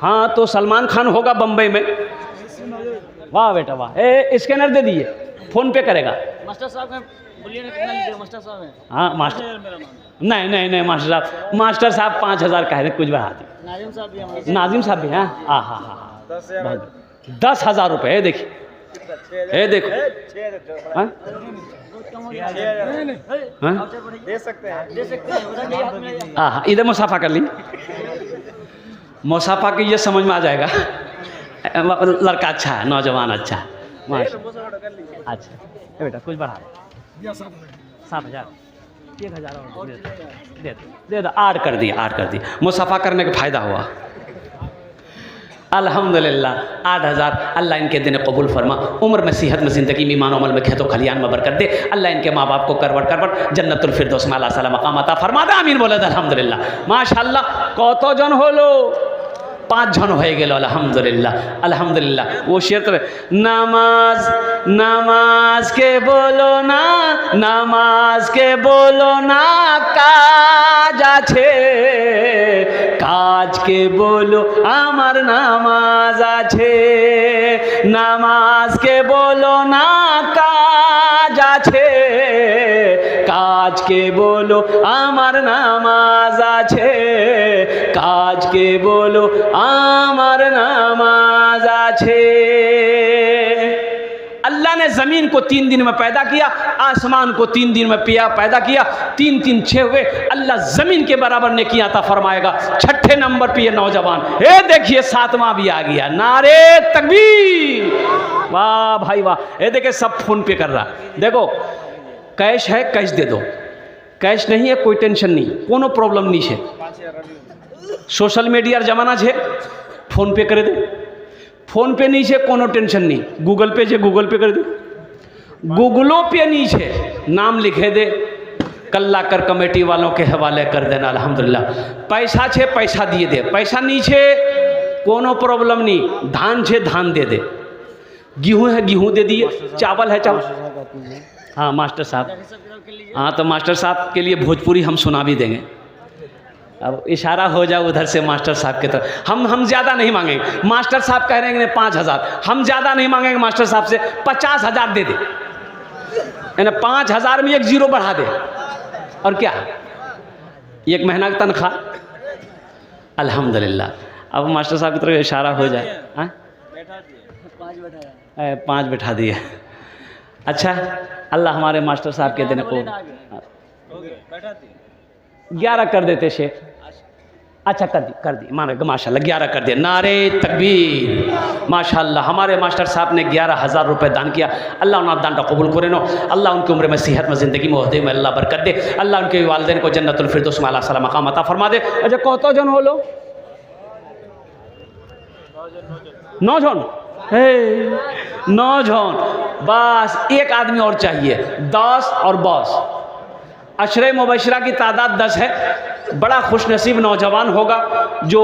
हाँ तो सलमान खान होगा बम्बई में। वाह बेटा वाह। स्कैनर दे दिए, फोन पे करेगा। मास्टर साहब बोलिए ना, कितना लीजिए मास्टर साहब हैं? हाँ मास्टर, नहीं मास्टर साहब 5000 कह रहे, कुछ बढ़ा दी। नाजिम साहब भी हैं। नाजिम साहब भी हैं। हाँ 10,000 रुपये। देखिए देखो दे सकते हैं। हाँ इधर मुसाफा कर ली। मुसाफा की ये समझ में आ जाएगा। लड़का अच्छा है, नौजवान अच्छा है माशाल्लाह। अच्छा बेटा कुछ बढ़ा 7,000 1,000 और दे दो। 8 कर दिया। मुसाफा करने का फ़ायदा हुआ अल्हम्दुलिल्लाह। 8,000। अल्लाह इनके दिन कबूल फरमा। उम्र में, सेहत में, ज़िंदगी में, ईमान अमल में, खेतों खलियान में बरकत दे। अल्लाह इनके माँ बाप को करबट जन्नतुल फिरदौस में अल्लाह साला मकाम अता फरमा दे। आमीन बोले अल्हम्दुलिल्लाह माशाअल्लाह। कत जन हलो? 5 जन हो गए अल्हम्दुलिल्लाह। वो शेर तो नमाज के बोलो ना, नमाज के बोलो ना, काज आछे, काज के बोलो आमार नामाज आछे। नमाज के बोलो ना, काज आछे, काज के बोलो आमार नामाज आछे, काज के बोलो आमार नामाज आछे। अल्लाह ने ज़मीन को 3 दिन में पैदा किया, आसमान को 3 दिन में पैदा किया। 3 3 6 हुए। अल्लाह ज़मीन के बराबर नेकियां अता फरमाएगा। 6ठे नंबर पे ये नौजवान, ये देखिए 7वां भी आ गया। नारे तकबीर। वाह भाई वाह। ये देखिए सब फ़ोन पे कर रहा। देखो कैश है, कैश दे दो। कैश नहीं है, कोई टेंशन नहीं, कोनो प्रॉब्लम नहीं है। सोशल मीडियार जमाना है, फोन पे कर दे। फोन पे नहीं है, कोनो टेंशन नहीं। गूगल पे है, गूगल पे कर दे। गूगलों पे नहीं है, नाम लिखे दे, कल्ला कर कमेटी वालों के हवाले कर देना अल्हम्दुलिल्लाह। पैसा है, पैसा दिए दे। पैसा नहीं है, कोनो प्रॉब्लम नहीं। धान है, धान दे दे। गेहूँ है, गेहूँ दे दिए। चावल है, चावल। हाँ मास्टर साहब, हाँ तो मास्टर साहब के लिए भोजपुरी हम सुना भी देंगे। अब इशारा हो जाए उधर से मास्टर साहब की तरफ। हम ज़्यादा नहीं मांगेंगे, मास्टर साहब कह रहे हैं 5,000, हम ज़्यादा नहीं मांगेंगे मास्टर साहब से, 50,000 दे दे, यानी 5,000 में 1 जीरो बढ़ा दे। और क्या 1 महीना की तनख्वाह, अल्हम्दुलिल्लाह। अब मास्टर साहब की तरफ इशारा हो जाए, 5 बैठा दिए। अच्छा, अल्लाह हमारे मास्टर साहब के दिन को 11 कर देते शेख। अच्छा कर दी माना माशाल्लाह 11 कर दिया। नारे तकबीर, माशाल्लाह हमारे मास्टर साहब ने 11,000 रुपये दान किया। अल्लाह उन्हें दान का कबूल करे नो, अल्लाह उनकी उम्र में सेहत में ज़िंदगी में ओहदे में अल्लाह बरकत दे, अल्लाह उनके वालिदैन को जन्नतुल फिरदौस में आला मकाम अता फरमा दे। अच्छा कौतो जन हो लो 9 जन, 9 जन, बस एक आदमी और चाहिए, 10 और बस। अशरे मुबशरा की तादाद 10 है। बड़ा खुशनसीब नौजवान होगा जो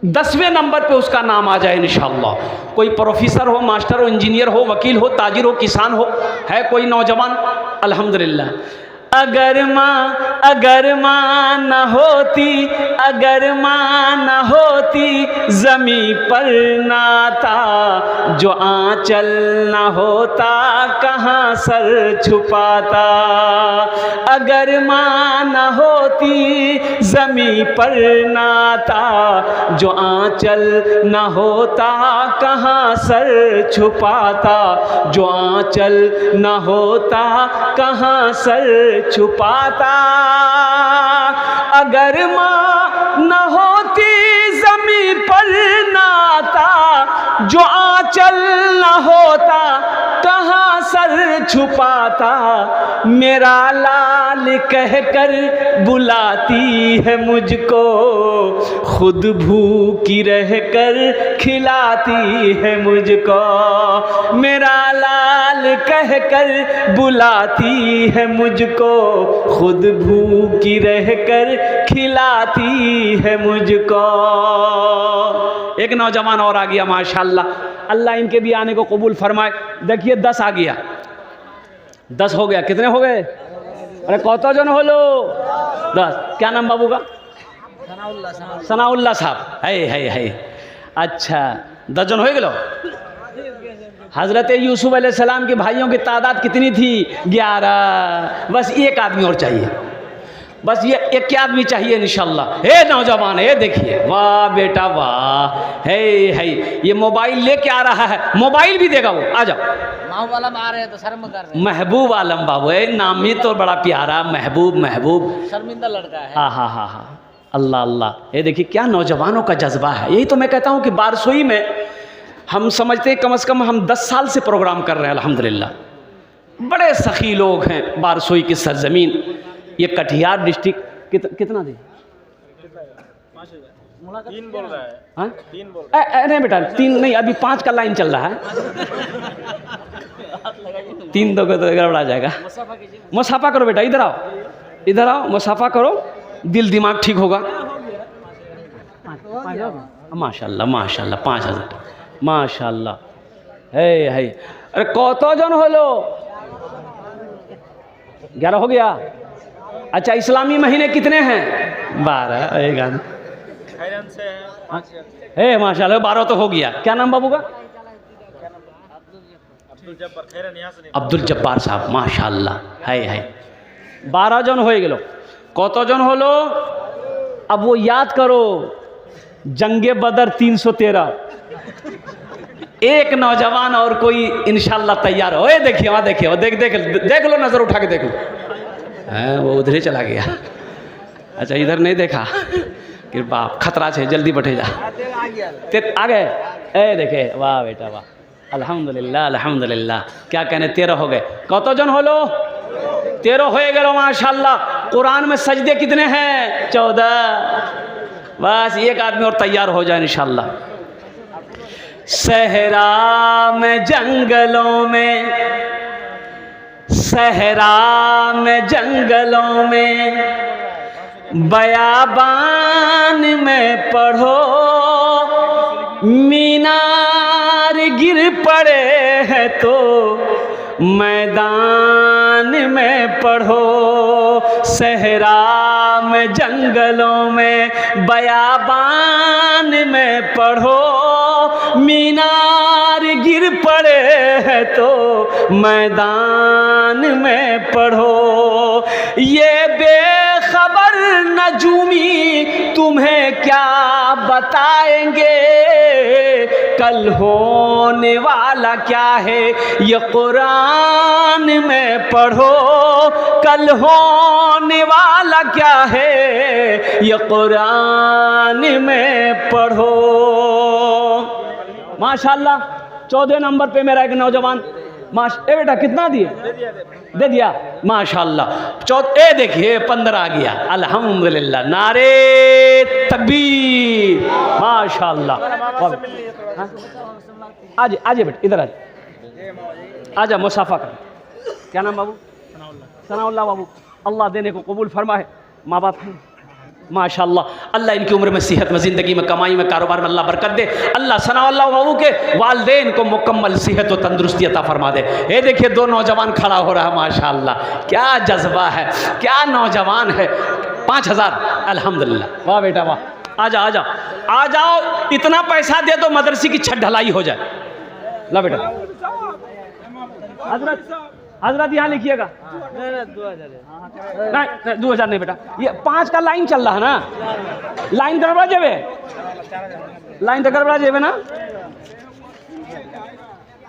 10वें नंबर पे उसका नाम आ जाए इंशाअल्लाह। कोई प्रोफेसर हो, मास्टर हो, इंजीनियर हो, वकील हो, ताजिर हो, किसान हो, है कोई नौजवान, अल्हम्दुलिल्लाह। अगर माँ न होती, अगर माँ न होती ज़मीं पर नाता, जो आंचल न होता कहाँ सर छुपाता। अगर माँ न होती ज़मीं पर नाता, जो आंचल न होता कहाँ सर छुपाता, जो आंचल न होता कहाँ सर छुपाता। अगर माँ न होती ज़मीं पर नाता, जो आंचल न होता कहाँ सर छुपाता। मेरा लाल कहकर बुलाती है मुझको, खुद भूखी रहकर खिलाती है मुझको। मेरा लाल कहकर बुलाती है मुझको, खुद भूखी रहकर खिलाती है मुझको। एक नौजवान और आ गया माशाल्लाह, अल्लाह इनके भी आने को कबूल फरमाए। देखिए 10 आ गया, 10 हो गया। कितने हो गए? अरे कौतो जन हो लो 10। क्या नाम बाबू का? सनाउल्लाह साहब। है अच्छा 10 जन हो गए। हज़रत यूसुफ अलैहिस्सलाम के भाइयों की तादाद कितनी थी? 11। बस एक आदमी और चाहिए, बस ये एक आदमी चाहिए इंशाल्लाह। हे नौजवान, हे देखिए, वाह बेटा वाह, है ये मोबाइल लेके आ रहा है, मोबाइल भी देगा वो। आ जाओ, आलम आ रहे हैं तो शर्म कर रहे हैं। महबूब आलम बाबू, नाम ही तो बड़ा प्यारा, महबूब। शर्मिंदा लड़का है। हाँ, अल्लाह अल्लाह। ये देखिए क्या नौजवानों का जज्बा है। यही तो मैं कहता हूँ कि बारसोई में हम समझते हैं कम से कम हम 10 साल से प्रोग्राम कर रहे हैं अल्हम्दुलिल्लाह। बड़े सखी लोग हैं बारसोई की सरजमीन। ये कटिहार डिस्ट्रिक्ट कितना दे? 3 बोल रहा है। हाँ 3 बोल रहा है। नहीं बेटा 3 नहीं, अभी 5 का लाइन चल रहा है। 3 दोगे तो गड़बड़ा जाएगा। मुसाफा करो बेटा, इधर आओ, मुसाफा करो, दिल दिमाग ठीक होगा। माशाल्लाह 5,000 माशाल्लाह। है अरे कौतो जन हो लो 11 हो गया। अच्छा इस्लामी महीने कितने हैं? 12। है माशाल्लाह 12 तो हो गया। क्या नाम बाबू का? अब्दुल जब्बार साहब माशाल्लाह। है 12 जन हो गए। कौतो जन हो लो? अब वो याद करो, जंगे बदर 313। एक नौजवान और कोई इंशाल्लाह तैयार हो। देखिए वहाँ देखिए, वो देख लो, नजर उठा के देख लो। वो उधर ही चला गया। अच्छा इधर नहीं देखा कि बाप खतरा है, जल्दी बैठे जा। आ गए। देखे वाह बेटा वाह, अल्हम्दुलिल्लाह। क्या कहने 13 हो गए। कौतो जन हो लो? 13 हो गए माशाल्लाह। कुरान में सजदे कितने हैं? 14। बस एक आदमी और तैयार हो जाए इंशाल्लाह। सहरा में जंगलों में बयाबान में पढ़ो, मीनार गिर पड़े हैं तो मैदान मैदान में पढ़ो, सहरा में जंगलों में बयाबान में पढ़ो, मीनार गिर पड़े है तो मैदान में पढ़ो। ये बेखबर नजूमी तुम्हें क्या बताएंगे, कल होने वाला क्या है ये कुरान में पढ़ो, कल होने वाला क्या है ये कुरान में पढ़ो। माशाल्लाह 14 नंबर पे मेरा एक नौजवान ए बेटा कितना दिए? दे दिया माशाल्लाह। ए देखिए 15 आ गया, अल्हम्दुलिल्लाह, नारे तकबीर, माशाल्लाह। आज आजे बेटा इधर आजा मुसाफा कर। क्या नाम बाबू? सनाउल्लाह बाबू। अल्लाह देने को कबूल फरमाए। माँ बाप हैं माशाल्लाह, अल्लाह इनकी उम्र में, सेहत में, ज़िंदगी में, कमाई में, कारोबार में अल्लाह बरकत दे। अल्लाह सनाउल्लाह बाबू के वालदेन को मुकम्मल सेहत और तंदुरुस्ती अता फरमा दे। ये देखिए 2 नौजवान खड़ा हो रहा है माशाल्लाह, क्या जज्बा है, क्या नौजवान है। 5000 अल्हम्दुलिल्लाह, वाह बेटा वाह। आजा आजा आ जाओ, इतना पैसा दे दो मदरसे की छत ढलाई हो जाए। ला बेटा हजरत यहाँ लिखिएगा। नहीं 2000 नहीं बेटा, ये 5 का लाइन चल रहा है ना, लाइन गड़बड़ा जेबे, लाइन तो गड़बड़ा जेबे ना।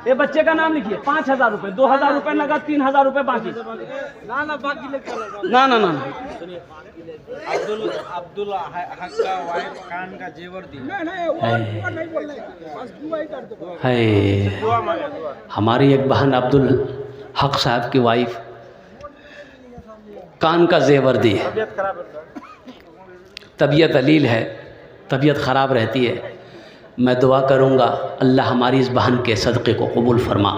ये बच्चे का नाम लिखिए। 5000 रुपये, 2000 रुपये नगद, 3000 रुपये बाकी। ना ना ना अब्दुल हक का वाइफ कान का जेवर दी है। हमारी एक बहन अब्दुल हक साहब की वाइफ कान का जेवर दी है। तबीयत अलील है, तबीयत ख़राब रहती है। मैं दुआ करूँगा अल्लाह हमारी इस बहन के सदक़े को कबूल फरमा।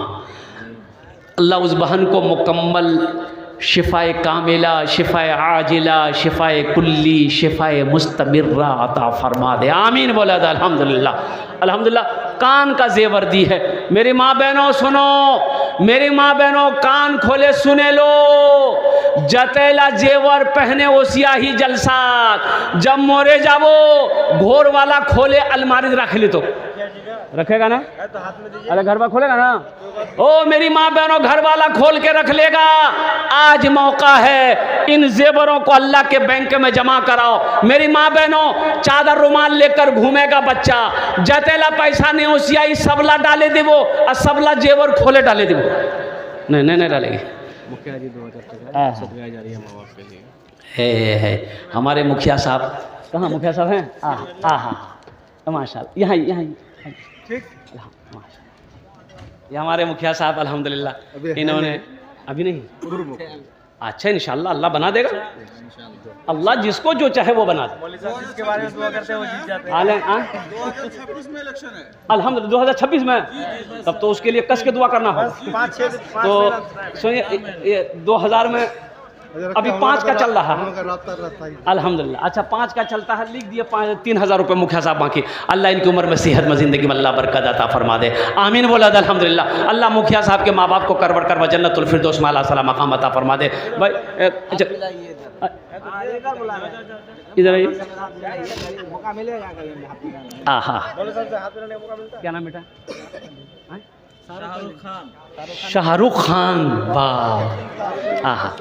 अल्लाह उस बहन को मुकम्मल शिफ़ाए कामिला, शिफ़ाए आजिला, शिफ़ाए कुल्ली, शिफ़ाए मुस्तमिर्रा अता फरमा दे। आमीन बोला था। अल्हम्दुलिल्लाह अल्हम्दुलिल्लाह। कान का जेवर दी है। मेरी माँ बहनों सुनो, मेरी माँ बहनों कान खोले सुने लो। जतेला जेवर पहने वो सियाही जलसा, जब मोरे जावो घोर वाला खोले अलमारी रख ली तो रखेगा ना, अरे घर में खोलेगा ना। ओ मेरी माँ बहनों घर वाला खोल के रख लेगा। आज मौका है, इन जेवरों को अल्लाह के बैंक में जमा कराओ। मेरी माँ बहनों चादर रुमाल लेकर घूमेगा बच्चा, जतेला पैसा नहीं हो सियाही सबला डाले दे वो, और सबला जेवर खोले डाले दे वो। नहीं नहीं नहीं डालेगी। मुखिया जी 2000 सदका जा रही है माँ बाप के लिए। है हमारे मुखिया साहब, कहाँ मुखिया साहब हैं? हाँ माशाल्लाह, यहाँ यहाँ ठीक। ये हमारे मुखिया साहब अल्हम्दुलिल्लाह, इन्होंने अभी नहीं, अच्छा इंशाल्लाह अल्लाह बना देगा। अल्लाह जिसको जो चाहे वो बना दे। जिसके बारे में दुआ करते हैं वो जीत जाते हैं। 2026 में इलेक्शन है। अल्हम्दुलिल्लाह 2026 में, तब तो उसके लिए कस के दुआ करना होगा। तो सुनिए ये 2000 में अभी 5 का चल रहा है अल्हम्दुलिल्लाह। अच्छा 5 का चलता है, लिख दिए 3000 रुपये मुखिया साहब बाकी। अल्लाह इनकी उम्र में, सेहत में, ज़िंदगी में अल्लाह बरकत अता फरमा दे। आमीन बोला अल्हम्दुलिल्लाह। अल्लाह मुखिया साहब के माँ बाप को करवर करवा जन्नतुल फिरदौस में आला मकाम अता फरमा दे। भाई इधर आइए। क्या नाम बेटा? शाहरुख खान। वाह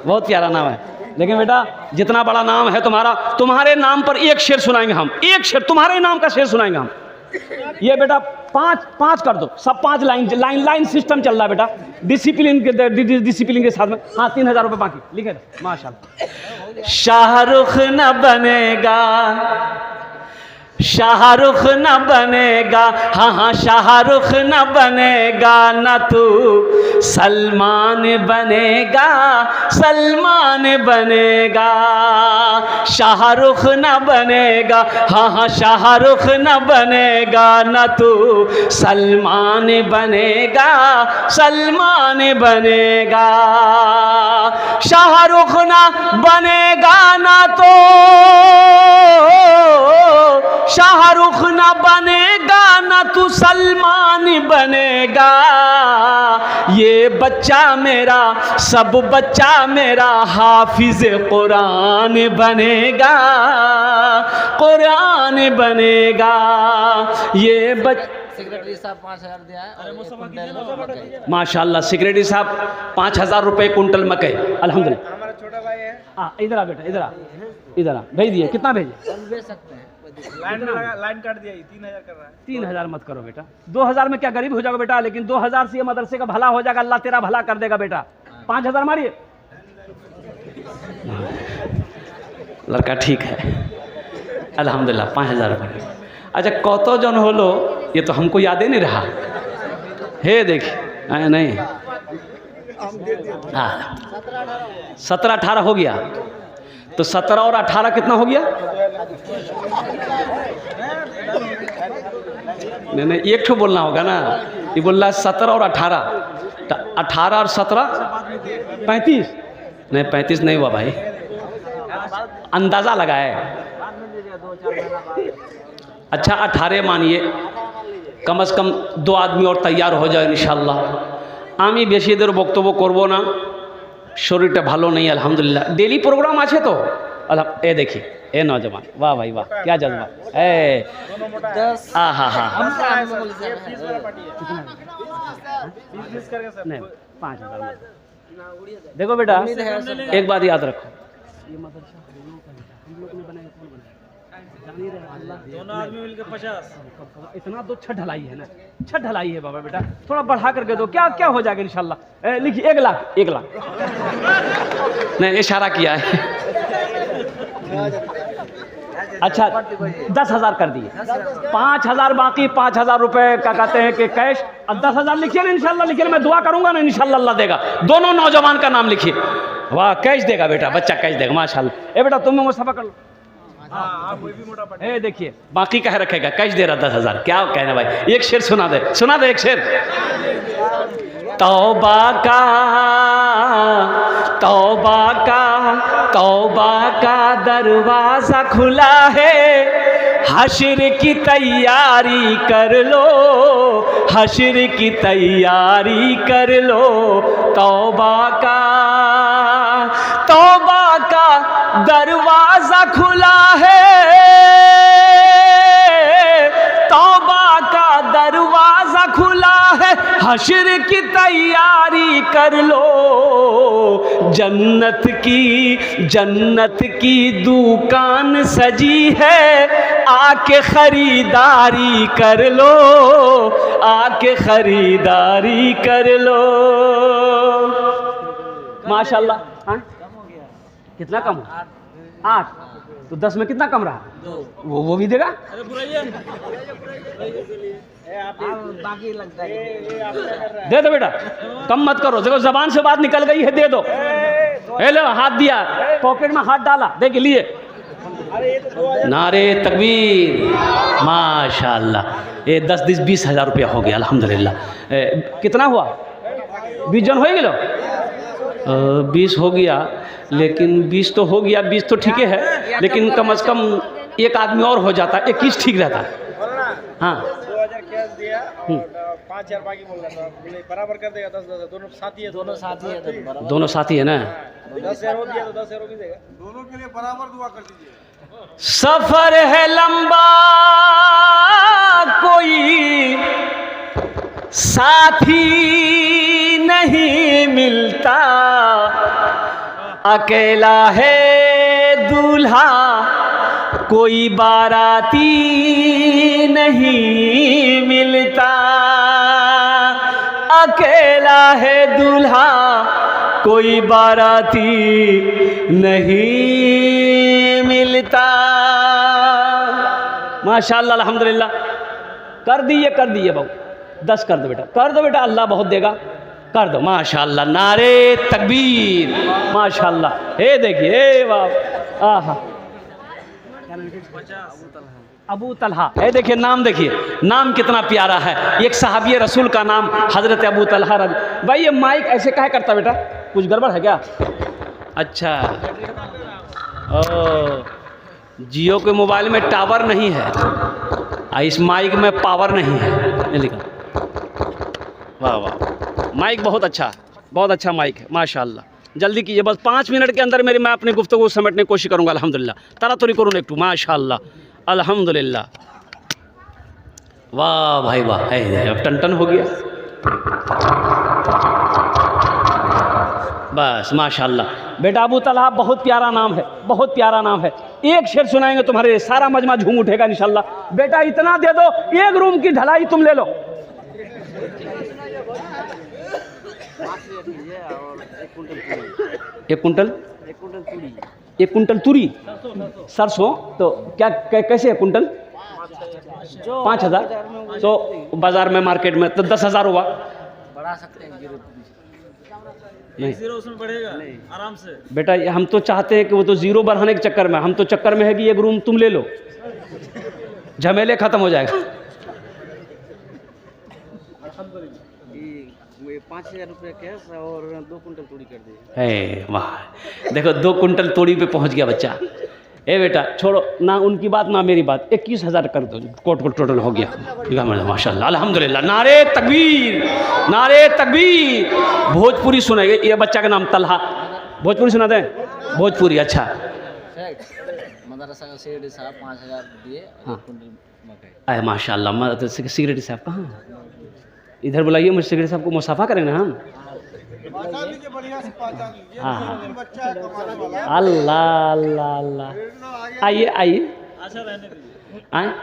बहुत प्यारा नाम है। लेकिन बेटा जितना बड़ा नाम है तुम्हारा, तुम्हारे नाम पर एक शेर सुनाएंगे हम, एक शेर तुम्हारे नाम का शेर सुनाएंगे हम। ये बेटा 5 कर दो, सब 5 लाइन सिस्टम चल रहा है बेटा, डिसिप्लिन के साथ में। हाँ 3000 रुपये बाकी लिखे माशाल्लाह। शाहरुख न बनेगा, शाहरुख न बनेगा, हाँ शाहरुख न बनेगा, न तू सलमान बनेगा, सलमान बनेगा। शाहरुख न बनेगा, हाँ शाहरुख न बनेगा, न तू सलमान बनेगा, सलमान बनेगा। शाहरुख न बनेगा ना तो शाहरुख न बनेगा न तू सलमान बनेगा, ये बच्चा मेरा सब बच्चा मेरा हाफिज कुरान बनेगा, कुरान बनेगा। ये सेक्रेटरी साहब 5000 दिया है और एक कुंटल मकई। माशाल्लाह सेक्रेटरी साहब 5000 रुपये कुंटल मकई, अल्हम्दुलिल्लाह। हमारा छोटा भाई है, हाँ इधर आ बेटा, इधर आ, इधर आ, भेज दिए। कितना भेजे? हम बेच सकते हैं, कोई दिक्कत लाइन में लगा, लाइन काट दिया, 3000 कर रहा है। 3000 मत करो बेटा, 2000 में क्या गरीब हो जाओगे बेटा, लेकिन 2000 से ये मदरसे का भला हो जाएगा, अल्लाह तेरा भला कर देगा बेटा। 5000 मारिए। लड़का ठीक है अल्हम्दुलिल्लाह, 5000 रुपये। अच्छा कत जन होलो ये तो हमको याद ही नहीं रहा हे, देखिए नहीं, हाँ 17-18 हो गया, तो 17 और 18 कितना हो गया? नहीं नहीं, एक ठो बोलना होगा ना, ये बोल रहा है 17 और 18, 18 और 17 35, नहीं 35 नहीं हुआ भाई, अंदाज़ा लगाए। अच्छा 18 मानिए, कम से कम 2 आदमी और तैयार हो जाए इंशाल्लाह। आमी बेशी देर बक्तव्य करबो ना, शरीरটা ভালো नहीं अल्हम्दुलिल्लाह। डेली प्रोग्राम আছে तो ए देखिए ए नौजवान, वाह भाई वाह, क्या जज्बा ए 10 हाँ हाँ हाँ नहीं 5000 मत। देखो बेटा एक बात याद रखो, ये मदरसा हम लोग ने बनाया, कौन बनाया? जान ही रहे अल्लाह। दोनों आदमी मिलकर 50। इतना तो छत ढलाई है ना, छत ढलाई है बाबा बेटा, थोड़ा बढ़ा करके दो, क्या क्या हो जाएगा इंशाल्लाह। लिखिए 1 लाख 1 लाख नहीं इशारा किया है। अच्छा 10,000 कर दिए, 5,000 बाकी, 5,000 रुपए का कहते हैं कि कैश, और 10,000 लिखिए ना इंशाल्लाह, लिखिए मैं दुआ करूंगा ना इंशाल्लाह अल्लाह देगा। दोनों नौजवान का नाम लिखिए, वाह कैश देगा बेटा, बच्चा कैश देगा माशाल्लाह। ए बेटा तुम मुसाफा कर लो, आप कोई भी मोटा पड़ ए देखिए बाकी कह रखेगा, कैश दे रहा 10,000, क्या कहना भाई, एक शेर सुना दे, सुना दे एक शेर। तौबा का तौबा का तौबा का दरवाज़ा खुला है, हश्र की तैयारी कर लो, हश्र की तैयारी कर लो। तौबा का दरवाज़ा खुला है, तौबा का दरवाज़ा खुला है, हश्र की तैयारी कर लो। जन्नत की दुकान सजी है, आके खरीदारी कर लो, आके खरीदारी कर लो। माशाल्लाह। हाँ कितना कम? 8, तो 10 में कितना कम रहा? 2। वो भी देगा, बाकी लगता है। दे दो बेटा, कम मत करो। देखो जबान से बात निकल गई है, दे दो। लो हाथ दिया, पॉकेट में हाथ डाला, देखिए लिए। नारे तकबीर, माशाल्लाह। ये 10-20 रुपया हो गया अल्हम्दुलिल्लाह। कितना हुआ? 20 जन हो गया, 20 हो गया, लेकिन 20 तो हो गया, 20 तो ठीक है, लेकिन कम से कम एक आदमी और हो जाता, 21 ठीक रहता। हाँ 2000 कैश दिया और 5000 बाकी बोल रहा था, बोले बराबर कर देगा 10,000, दोनों साथी है, दोनों साथी है तो बराबर। दोनों साथी है ना। 10,000 हो दिया तो 10,000 भी देगा। दोनों के लिए बराबर दुआ कर दीजिए। सफर है लंबा, कोई साथी नहीं मिलता, अकेला है दूल्हा, कोई बाराती नहीं मिलता, अकेला है दूल्हा, कोई बाराती नहीं मिलता। माशाल्लाह अल्हम्दुलिल्लाह। कर दिए बाबू, 10 कर दो बेटा, कर दो बेटा, अल्लाह बहुत देगा, कर दो माशाल्लाह। नारे तकबीर, माशाल्लाह। हे देखिए बाप, आहा अबू तलहा। ये देखिए नाम, देखिए नाम कितना प्यारा है। एक सहाबी रसूल का नाम हज़रत अबू तलहा रज़ी। भाई ये माइक ऐसे काहे करता बेटा, कुछ गड़बड़ है क्या? अच्छा ओ जियो के मोबाइल में टावर नहीं है और इस माइक में पावर नहीं है, ये लिखा। वाह वाह, माइक बहुत अच्छा माइक है माशाल्लाह। जल्दी कीजिए, बस 5 मिनट के अंदर मैं अपनी गुफ्तगू को समेटने की कोशिश करूँगा अल्हम्दुलिल्लाह। तारा तोरी करूँ एक टू माशाल्लाह अल्हम्दुलिल्लाह। वाह भाई वाह, है अब टन हो गया बस माशाल्लाह। बेटा अबू तलहा बहुत प्यारा नाम है, बहुत प्यारा नाम है। एक शेर सुनाएंगे तुम्हारे लिए, सारा मजमा झूम उठेगा इंशाल्लाह। बेटा इतना दे दो, 1 रूम की ढलाई तुम ले लो। एक कुंटल तुरी सरसों, तो क्या कैसे है कुंटल? 5,000। तो बाजार में मार्केट में तो 10,000 हुआ। बढ़ा सकते हैं, नहीं जीरो उसमें बढ़ेगा आराम से। बेटा हम तो चाहते हैं कि वो तो जीरो बढ़ाने के चक्कर में, हम तो चक्कर में है कि 1 रूम तुम ले लो, झमेले खत्म हो जाएगा। 5,000 रुपये कैश और 2 कुंटल तूड़ी कर दिए। है वाह, देखो 2 कुंटल तोड़ी पे पहुंच गया बच्चा। ए बेटा छोड़ो ना उनकी बात ना मेरी बात, 21,000 कर दो, कोट टोटल हो गया माशाल्लाह अल्हम्दुलिल्लाह। नारे तकबीर, नारे तकबीर। भोजपुरी सुनेंगे, ये बच्चा का नाम तलहा, भोजपुरी सुना दें? भोजपुरी अच्छा। मदरसा का सेठ साहब 5,000 दिए, हाँ। 1 कुंटल मकई। अरे माशाल्लाह। सिगरेट साहब कहाँ? इधर बुलाइए, मुझे सिगरेट साहब को मुसाफा करेंगे ना हम। पहचान लीजिए, बढ़िया से पहचान लीजिए। हाँ। बच्चा है कमाने वाला। अल्लाह अल्लाह अल्लाह। आइए आइए अच्छा रहने दीजिए। आए,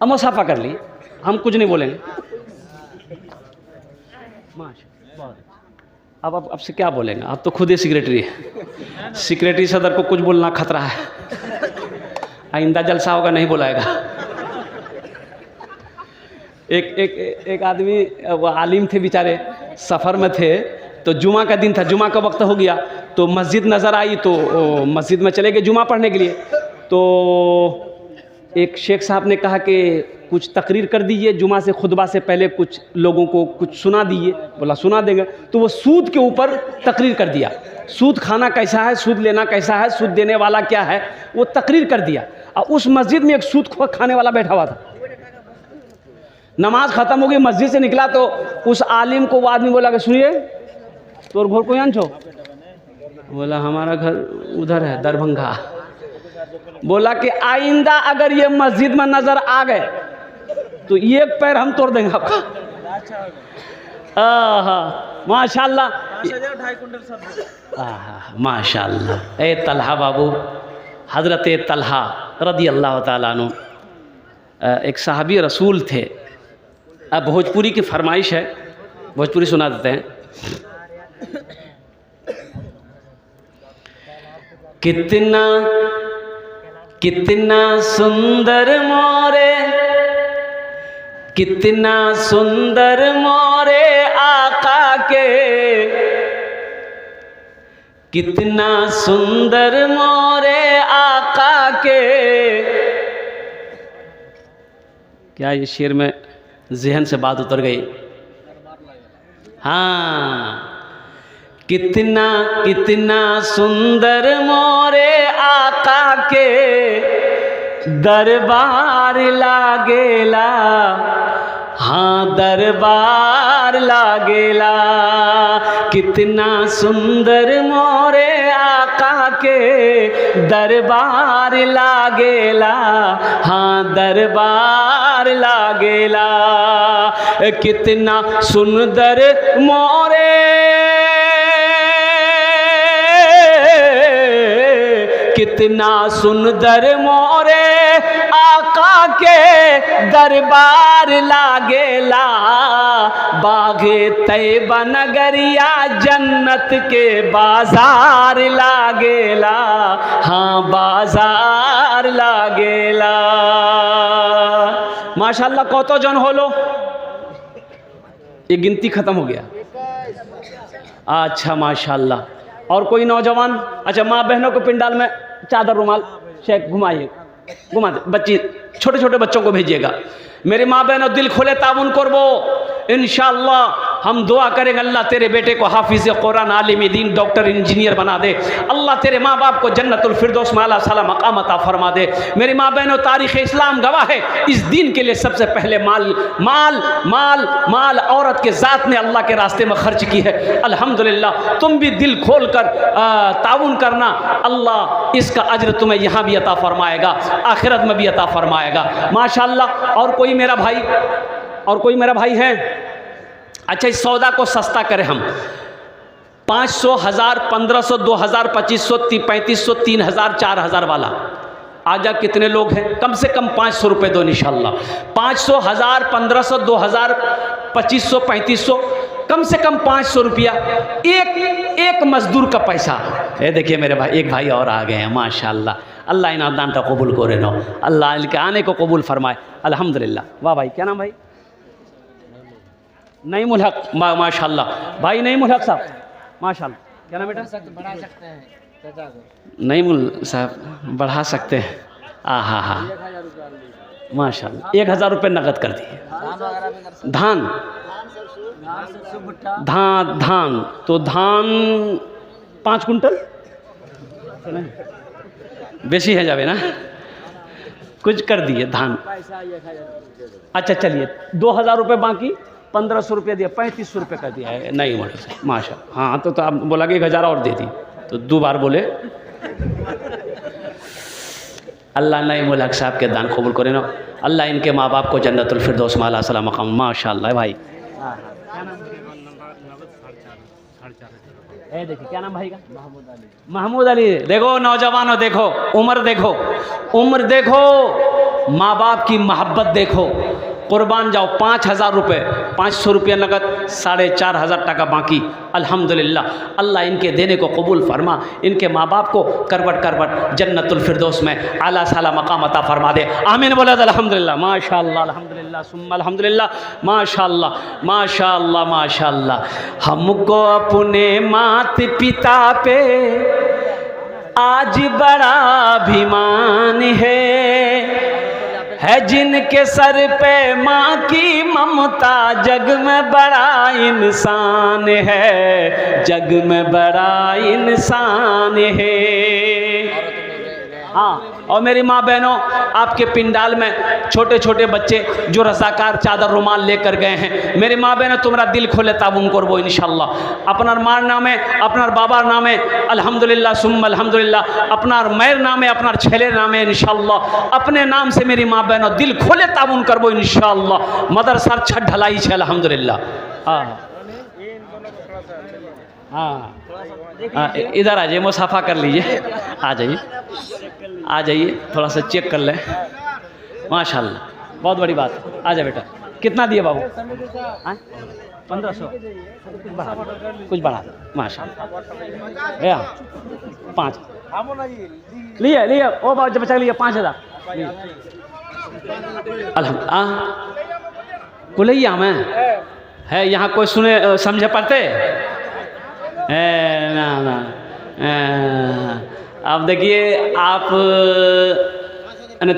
अब मुसाफा कर लिए, हम कुछ नहीं बोलेंगे। माशा अब से क्या बोलेंगे? आप तो खुद ही सेक्रेटरी है, सेक्रेटरी सदर को कुछ बोलना खतरा है। आइंदा जलसा होगा नहीं बुलाएगा। एक आदमी वो आलिम थे बेचारे, सफ़र में थे, तो जुमा का दिन था, जुमा का वक्त हो गया, तो मस्जिद नज़र आई, तो मस्जिद में चले गए जुमा पढ़ने के लिए। तो एक शेख साहब ने कहा कि कुछ तकरीर कर दीजिए, जुमा से खुतबा से पहले कुछ लोगों को कुछ सुना दीजिए। बोला सुना देंगे। तो वो सूद के ऊपर तकरीर कर दिया, सूद खाना कैसा है, सूद लेना कैसा है, सूद देने वाला क्या है, वो तकरीर कर दिया। और उस मस्जिद में एक सूद खाने वाला बैठा हुआ था। नमाज ख़त्म हो गई, मस्जिद से निकला तो उस आलिम को वो आदमी बोला कि सुनिए तोर घर को यहाँ छो? बोला हमारा घर उधर है दरभंगा। बोला कि आइंदा अगर ये मस्जिद में नज़र आ गए तो 1 पैर हम तोड़ देंगे आपका। माशाल्लाह, 5,000 2.5 कुंटल सब। माशाल्लाह। ए तलहा बाबू, हज़रत तलहा रदी अल्लाह ताला अन्हु एक साहबी रसूल थे। अब भोजपुरी की फरमाइश है, भोजपुरी सुना देते हैं। कितना कितना सुंदर मोरे, कितना सुंदर मोरे आका के, कितना सुंदर मोरे आका के। क्या ये शेर में जहन से बात उतर गई? हाँ, कितना कितना सुंदर मोरे आका के दरबार लागेला, हाँ दरबार लागेला। कितना सुंदर मोरे आका के दरबार लागेला, हाँ दरबार लागेला। कितना सुंदर मोरे, कितना सुंदर मोरे आका के दरबार लागेला। बागे तैयबा नगरिया जन्नत के बाजार लागेला, हाँ बाजार लागेला। माशाल्लाह कतो जन होलो, ये गिनती खत्म हो गया। अच्छा माशाल्लाह। और कोई नौजवान? अच्छा, माँ बहनों को पिंडाल में चादर रुमाल शेख घुमाइए, घुमा दे। बच्ची छोटे छोटे बच्चों को भेजिएगा। मेरी माँ बहनों दिल खोले ताबुन करबो इंशाअल्लाह। हम दुआ करेंगे अल्लाह तेरे बेटे को हाफिज़ कुरान, आलिम दीन, डॉक्टर, इंजीनियर बना दे। अल्लाह तेरे माँ बाप को जन्नतुल फिरदौस में आला साला मकाम अता फरमा दे। मेरी माँ बहनों, तारीख़ इस्लाम गवाह है, इस दीन के लिए सबसे पहले माल औरत के ज़ात ने अल्लाह के रास्ते में खर्च की है। अल्हम्दुलिल्लाह, तुम भी दिल खोल कर ताउन करना, अल्लाह इसका अज्र तुम्हें यहाँ भी अता फरमाएगा, आखिरत में भी अता फरमाएगा माशाअल्लाह। और कोई मेरा भाई है? अच्छा, इस सौदा को सस्ता करें हम, 500, 1000, 1500, 2000, 2500, 3500, 3000, 4000 वाला। आजा कितने लोग हैं? कम से कम 500 रुपये दो इंशाअल्लाह। 500, 1000, 1500, 2000, 2500, 3500, कम से कम 500 रुपया एक मजदूर का पैसा। ये देखिए मेरे भाई, एक भाई और आ गए हैं माशाअल्लाह। अल्लाह इन दान का कबूल करे नो, अल्लाह इनके आने को कबूल फरमाए। अल्हम्दुलिल्लाह। वाह भाई, क्या नाम भाई? नईमुल हक, माशाअल्लाह भाई, नईमुल हक साहब माशाअल्लाह। क्या नाम बेटा? बढ़ा सकते हैं चाचा को। नईमुल साहब बढ़ा सकते हैं। हाँ माशाअल्लाह, 1000 रुपये नकद कर दिए। धान वगैरह भी कर सकते धान तो धान 5 कुंटल बेसी है जावे ना, कुछ कर दिए धान। अच्छा चलिए, 2000 रुपये बाकी, 1500 रुपये दिया, 3500 रुपये कर दिया है। नहीं माशा, हाँ तो आप बोला कि 1000 और दे दी, तो 2 बार बोले। अल्लाह नई मुल्क साहब के दान कबूल करे ना, अल्लाह इनके माँ बाप को जन्नतुल फिरदौस में आला साला मकाम। माशाअल्लाह भाई। देखिए क्या नाम भाई का? महमूद अली। देखो नौजवानों, देखो उम्र देखो, माँ बाप की मोहब्बत देखो, कुर्बान जाओ। 5000 रुपये, 500 रुपये नगद, 4500 टका बाकी। अल्हम्दुलिल्लाह, अल्लाह इनके देने को कबूल फरमा, इनके माँ बाप को करवट जन्नतुल फिरदौस में आला साला मकाम अता फरमा दे। आमीन बोला अल्हम्दुलिल्लाह। माशाअल्लाह, अल्हम्दुलिल्लाह, सुम्मा अल्हम्दुलिल्लाह, माशाअल्लाह माशाअल्लाह माशाअल्लाह। हमको अपने मात पिता पे आज बड़ा अभिमान है जिनके सर पे माँ की ममता, जग में बड़ा इंसान है, जग में बड़ा इंसान है। हाँ, और मेरी माँ बहनों, आपके पिंडाल में छोटे छोटे बच्चे जो रज़ाकार चादर रुमाल लेकर गए हैं, मेरी माँ बहनों तुम्हारा दिल खोले ताबुन करबो इंशाअल्लाह। अपनार मार नामे, अपनार बाबार नामे अल्हम्दुलिल्लाह सुम्मा अल्हम्दुलिल्लाह, अपनार मैर नामे, अपनार छेले नामे इंशाअल्लाह, अपने नाम से मेरी माँ बहनों दिल खोले ताबुन करबो इंशाअल्लाह। मदरसा छत ढलाई है अल्हम्दुलिल्लाह। हाँ, इधर आ जाइए, मुसाफा कर लीजिए, आ जाइए थोड़ा सा चेक कर लें। माशाअल्लाह, बहुत बड़ी बात है। आ जा बेटा, कितना दिए बाबू? 1500 कुछ बढ़ा दो। माशाअल्लाह, 5 लिए ओ बाबू, बचा लिए 5000 कुलैया में है। यहाँ कोई सुने समझे पढ़ते? ना अब देखिए आप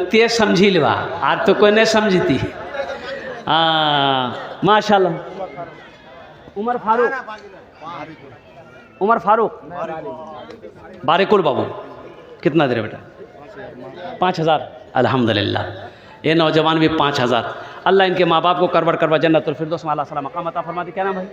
तेज समझी लेवा, आज तो कोई नहीं समझती। माशाल्लाह। उमर फारूक बारिकुल बाबू, कितना दे रहे बेटा? 5000। अल्हम्दुलिल्लाह, ये नौजवान भी 5000। अल्लाह इनके माँ बाप को करवट जन्नतुल फिरदौस में आला साला मकाम अता फरमा दे। क्या नाम भाई?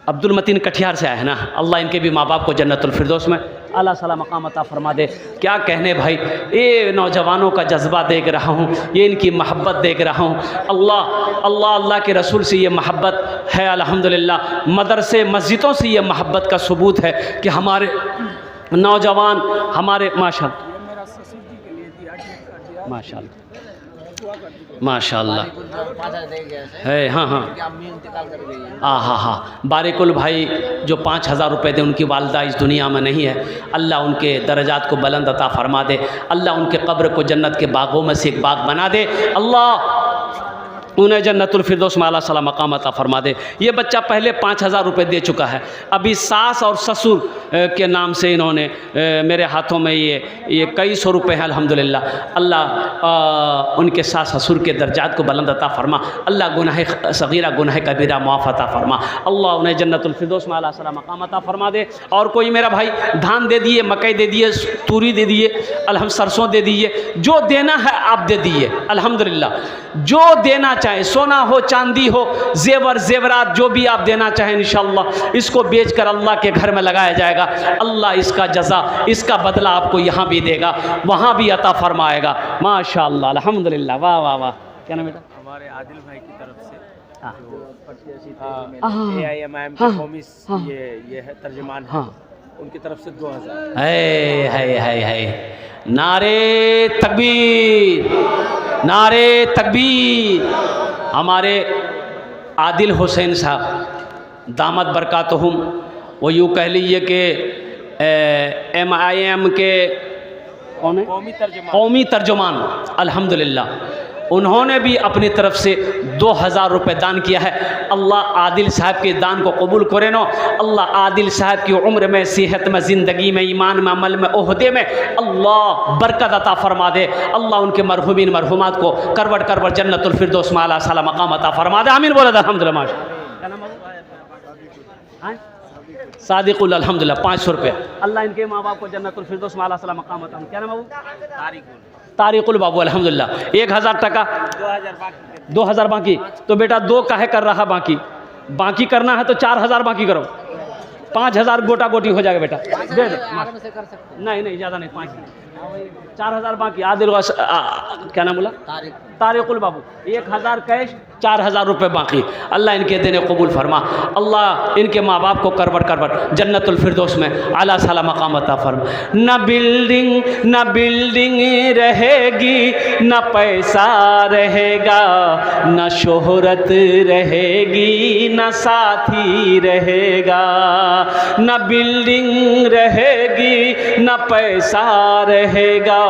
अब्दुल मतीन कटिहार से आए हैं ना। अल्लाह इनके भी माँ बाप को जन्नतुल फिरदौस में आला साला मकाम अता फरमा दे। क्या कहने भाई, ये नौजवानों का जज्बा देख रहा हूँ, ये इनकी मोहब्बत देख रहा हूँ। अल्लाह के रसूल से ये मोहब्बत है अल्हम्दुलिल्लाह। मदरसे मस्जिदों से ये मोहब्बत का सबूत है कि हमारे नौजवान, हमारे माशाअल्लाह है। हाँ, बारिकुल भाई जो 5000 रुपये दे, उनकी वालदा इस दुनिया में नहीं है। अल्लाह उनके दर्जात को बुलंद अता फरमा दे। अल्लाह उनके कब्र को जन्नत के बागों में से एक बाग बना दे। अल्लाह उन्हें जन्नतुल फिरदौस में आला सलाम मकाम अता फरमा दे। ये बच्चा पहले 5,000 रुपये दे चुका है, अभी सास और ससुर के नाम से इन्होंने मेरे हाथों में ये कई सौ रुपये हैं अल्हम्दुलिल्लाह। अल्लाह उनके सास ससुर के दर्जात को बुलंद अता फरमा, अल्लाह गुनाह सगीरा गुनाह कबीरा मुआफ़ अता फरमा, अल्लाह उन्हें जन्नतुल फिरदौस में आला सलाम मकाम अता फरमा दे। और कोई मेरा भाई धान दे दिए, मकई दे दिए, तूरी दे दिए, अलहम सरसों दे दिए, जो देना है आप दे दिए अल्हम्दुलिल्लाह। जो देना चाहे, सोना हो चांदी हो, जेवर जेवरात जो भी आप देना चाहें इंशाअल्लाह इसको बेचकर अल्लाह के घर में लगाया जाएगा। अल्लाह इसका जज़ा, इसका बदला आपको यहाँ भी देगा, वहाँ भी अता फरमाएगा। माशाअल्लाह अल्हम्दुलिल्लाह, वाह वाह वाह। क्या नाम बेटा? हमारे आदिल भाई की तरफ से हाँ। AIMIM के कौमी ये है तर्जमान है, उनकी तरफ से 2000। है नारे तकबीर, नारे तकबीर। हमारे आदिल हुसैन साहब दामद बरकातहुम, वो यूँ कह लीजिए कि MIM के कौन है, कौमी तर्जुमान अल्हम्दुलिल्लाह, उन्होंने भी अपनी तरफ से 2000 रुपये दान किया है। अल्लाह आदिल साहब के दान को कबूल करे नो, अल्लाह आदिल साहब की उम्र में, सेहत में, ज़िंदगी में, ईमान में, अमल में, ओहदे में अल्लाह बरकत अता फरमा दे। अल्लाह उनके मरहुमीन मरहुमात को करवट करवट जन्नतुल फिरदौस में आला सलाम मकाम अता फरमा दे। आमीन बोला अल्हम्दुलिल्लाह। क्या नाम है? सादिकुल अल्हम्दुलिल्लाह 500 रुपये। अल्लाह इनके माँ बाप को जन्नतुल फिरदौस में आला सलाम मकाम अता। क्या नाम है? तारिकुल बाबू अल्हम्दुलिल्लाह। 1000 टका, 2000 बाकी। तो बेटा 2 काहे कर रहा बाकी करना है तो 4000 बाकी करो, 5000 गोटा गोटी हो जाएगा बेटा। दे दो। नहीं ज़्यादा नहीं, 5 4000 बाकी। आदिल क्या नाम बोला? तारिकुल बाबू। 1000 कैश, 4000 रुपये बाकी। अल्लाह इनके देने कबूल फरमा, अल्लाह इनके माँ बाप को करवट जन्नतुल फिरदौस में आला साला मकाम अता फरमा। न बिल्डिंग रहेगी, न पैसा रहेगा, न शोहरत रहेगी, न साथी रहेगा। न बिल्डिंग रहेगी, न पैसा रहेगा,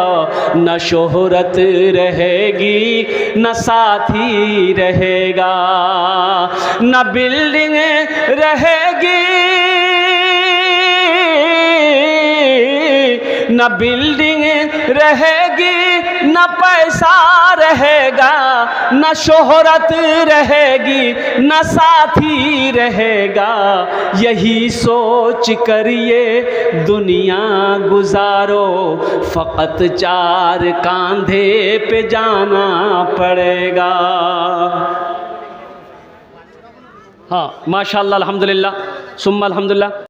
न शोहरत रहेगी, न साथी रहेगा। न बिल्डिंग रहेगी, न बिल्डिंग रहेगी, न पैसा रहेगा, न शोहरत रहेगी, न साथी रहेगा। यही सोच कर ये दुनिया गुजारो, फ़कत 4 कांधे पे जाना पड़ेगा। हाँ माशाअल्लाह अल्हम्दुलिल्लाह सुम्मा अल्हम्दुलिल्लाह।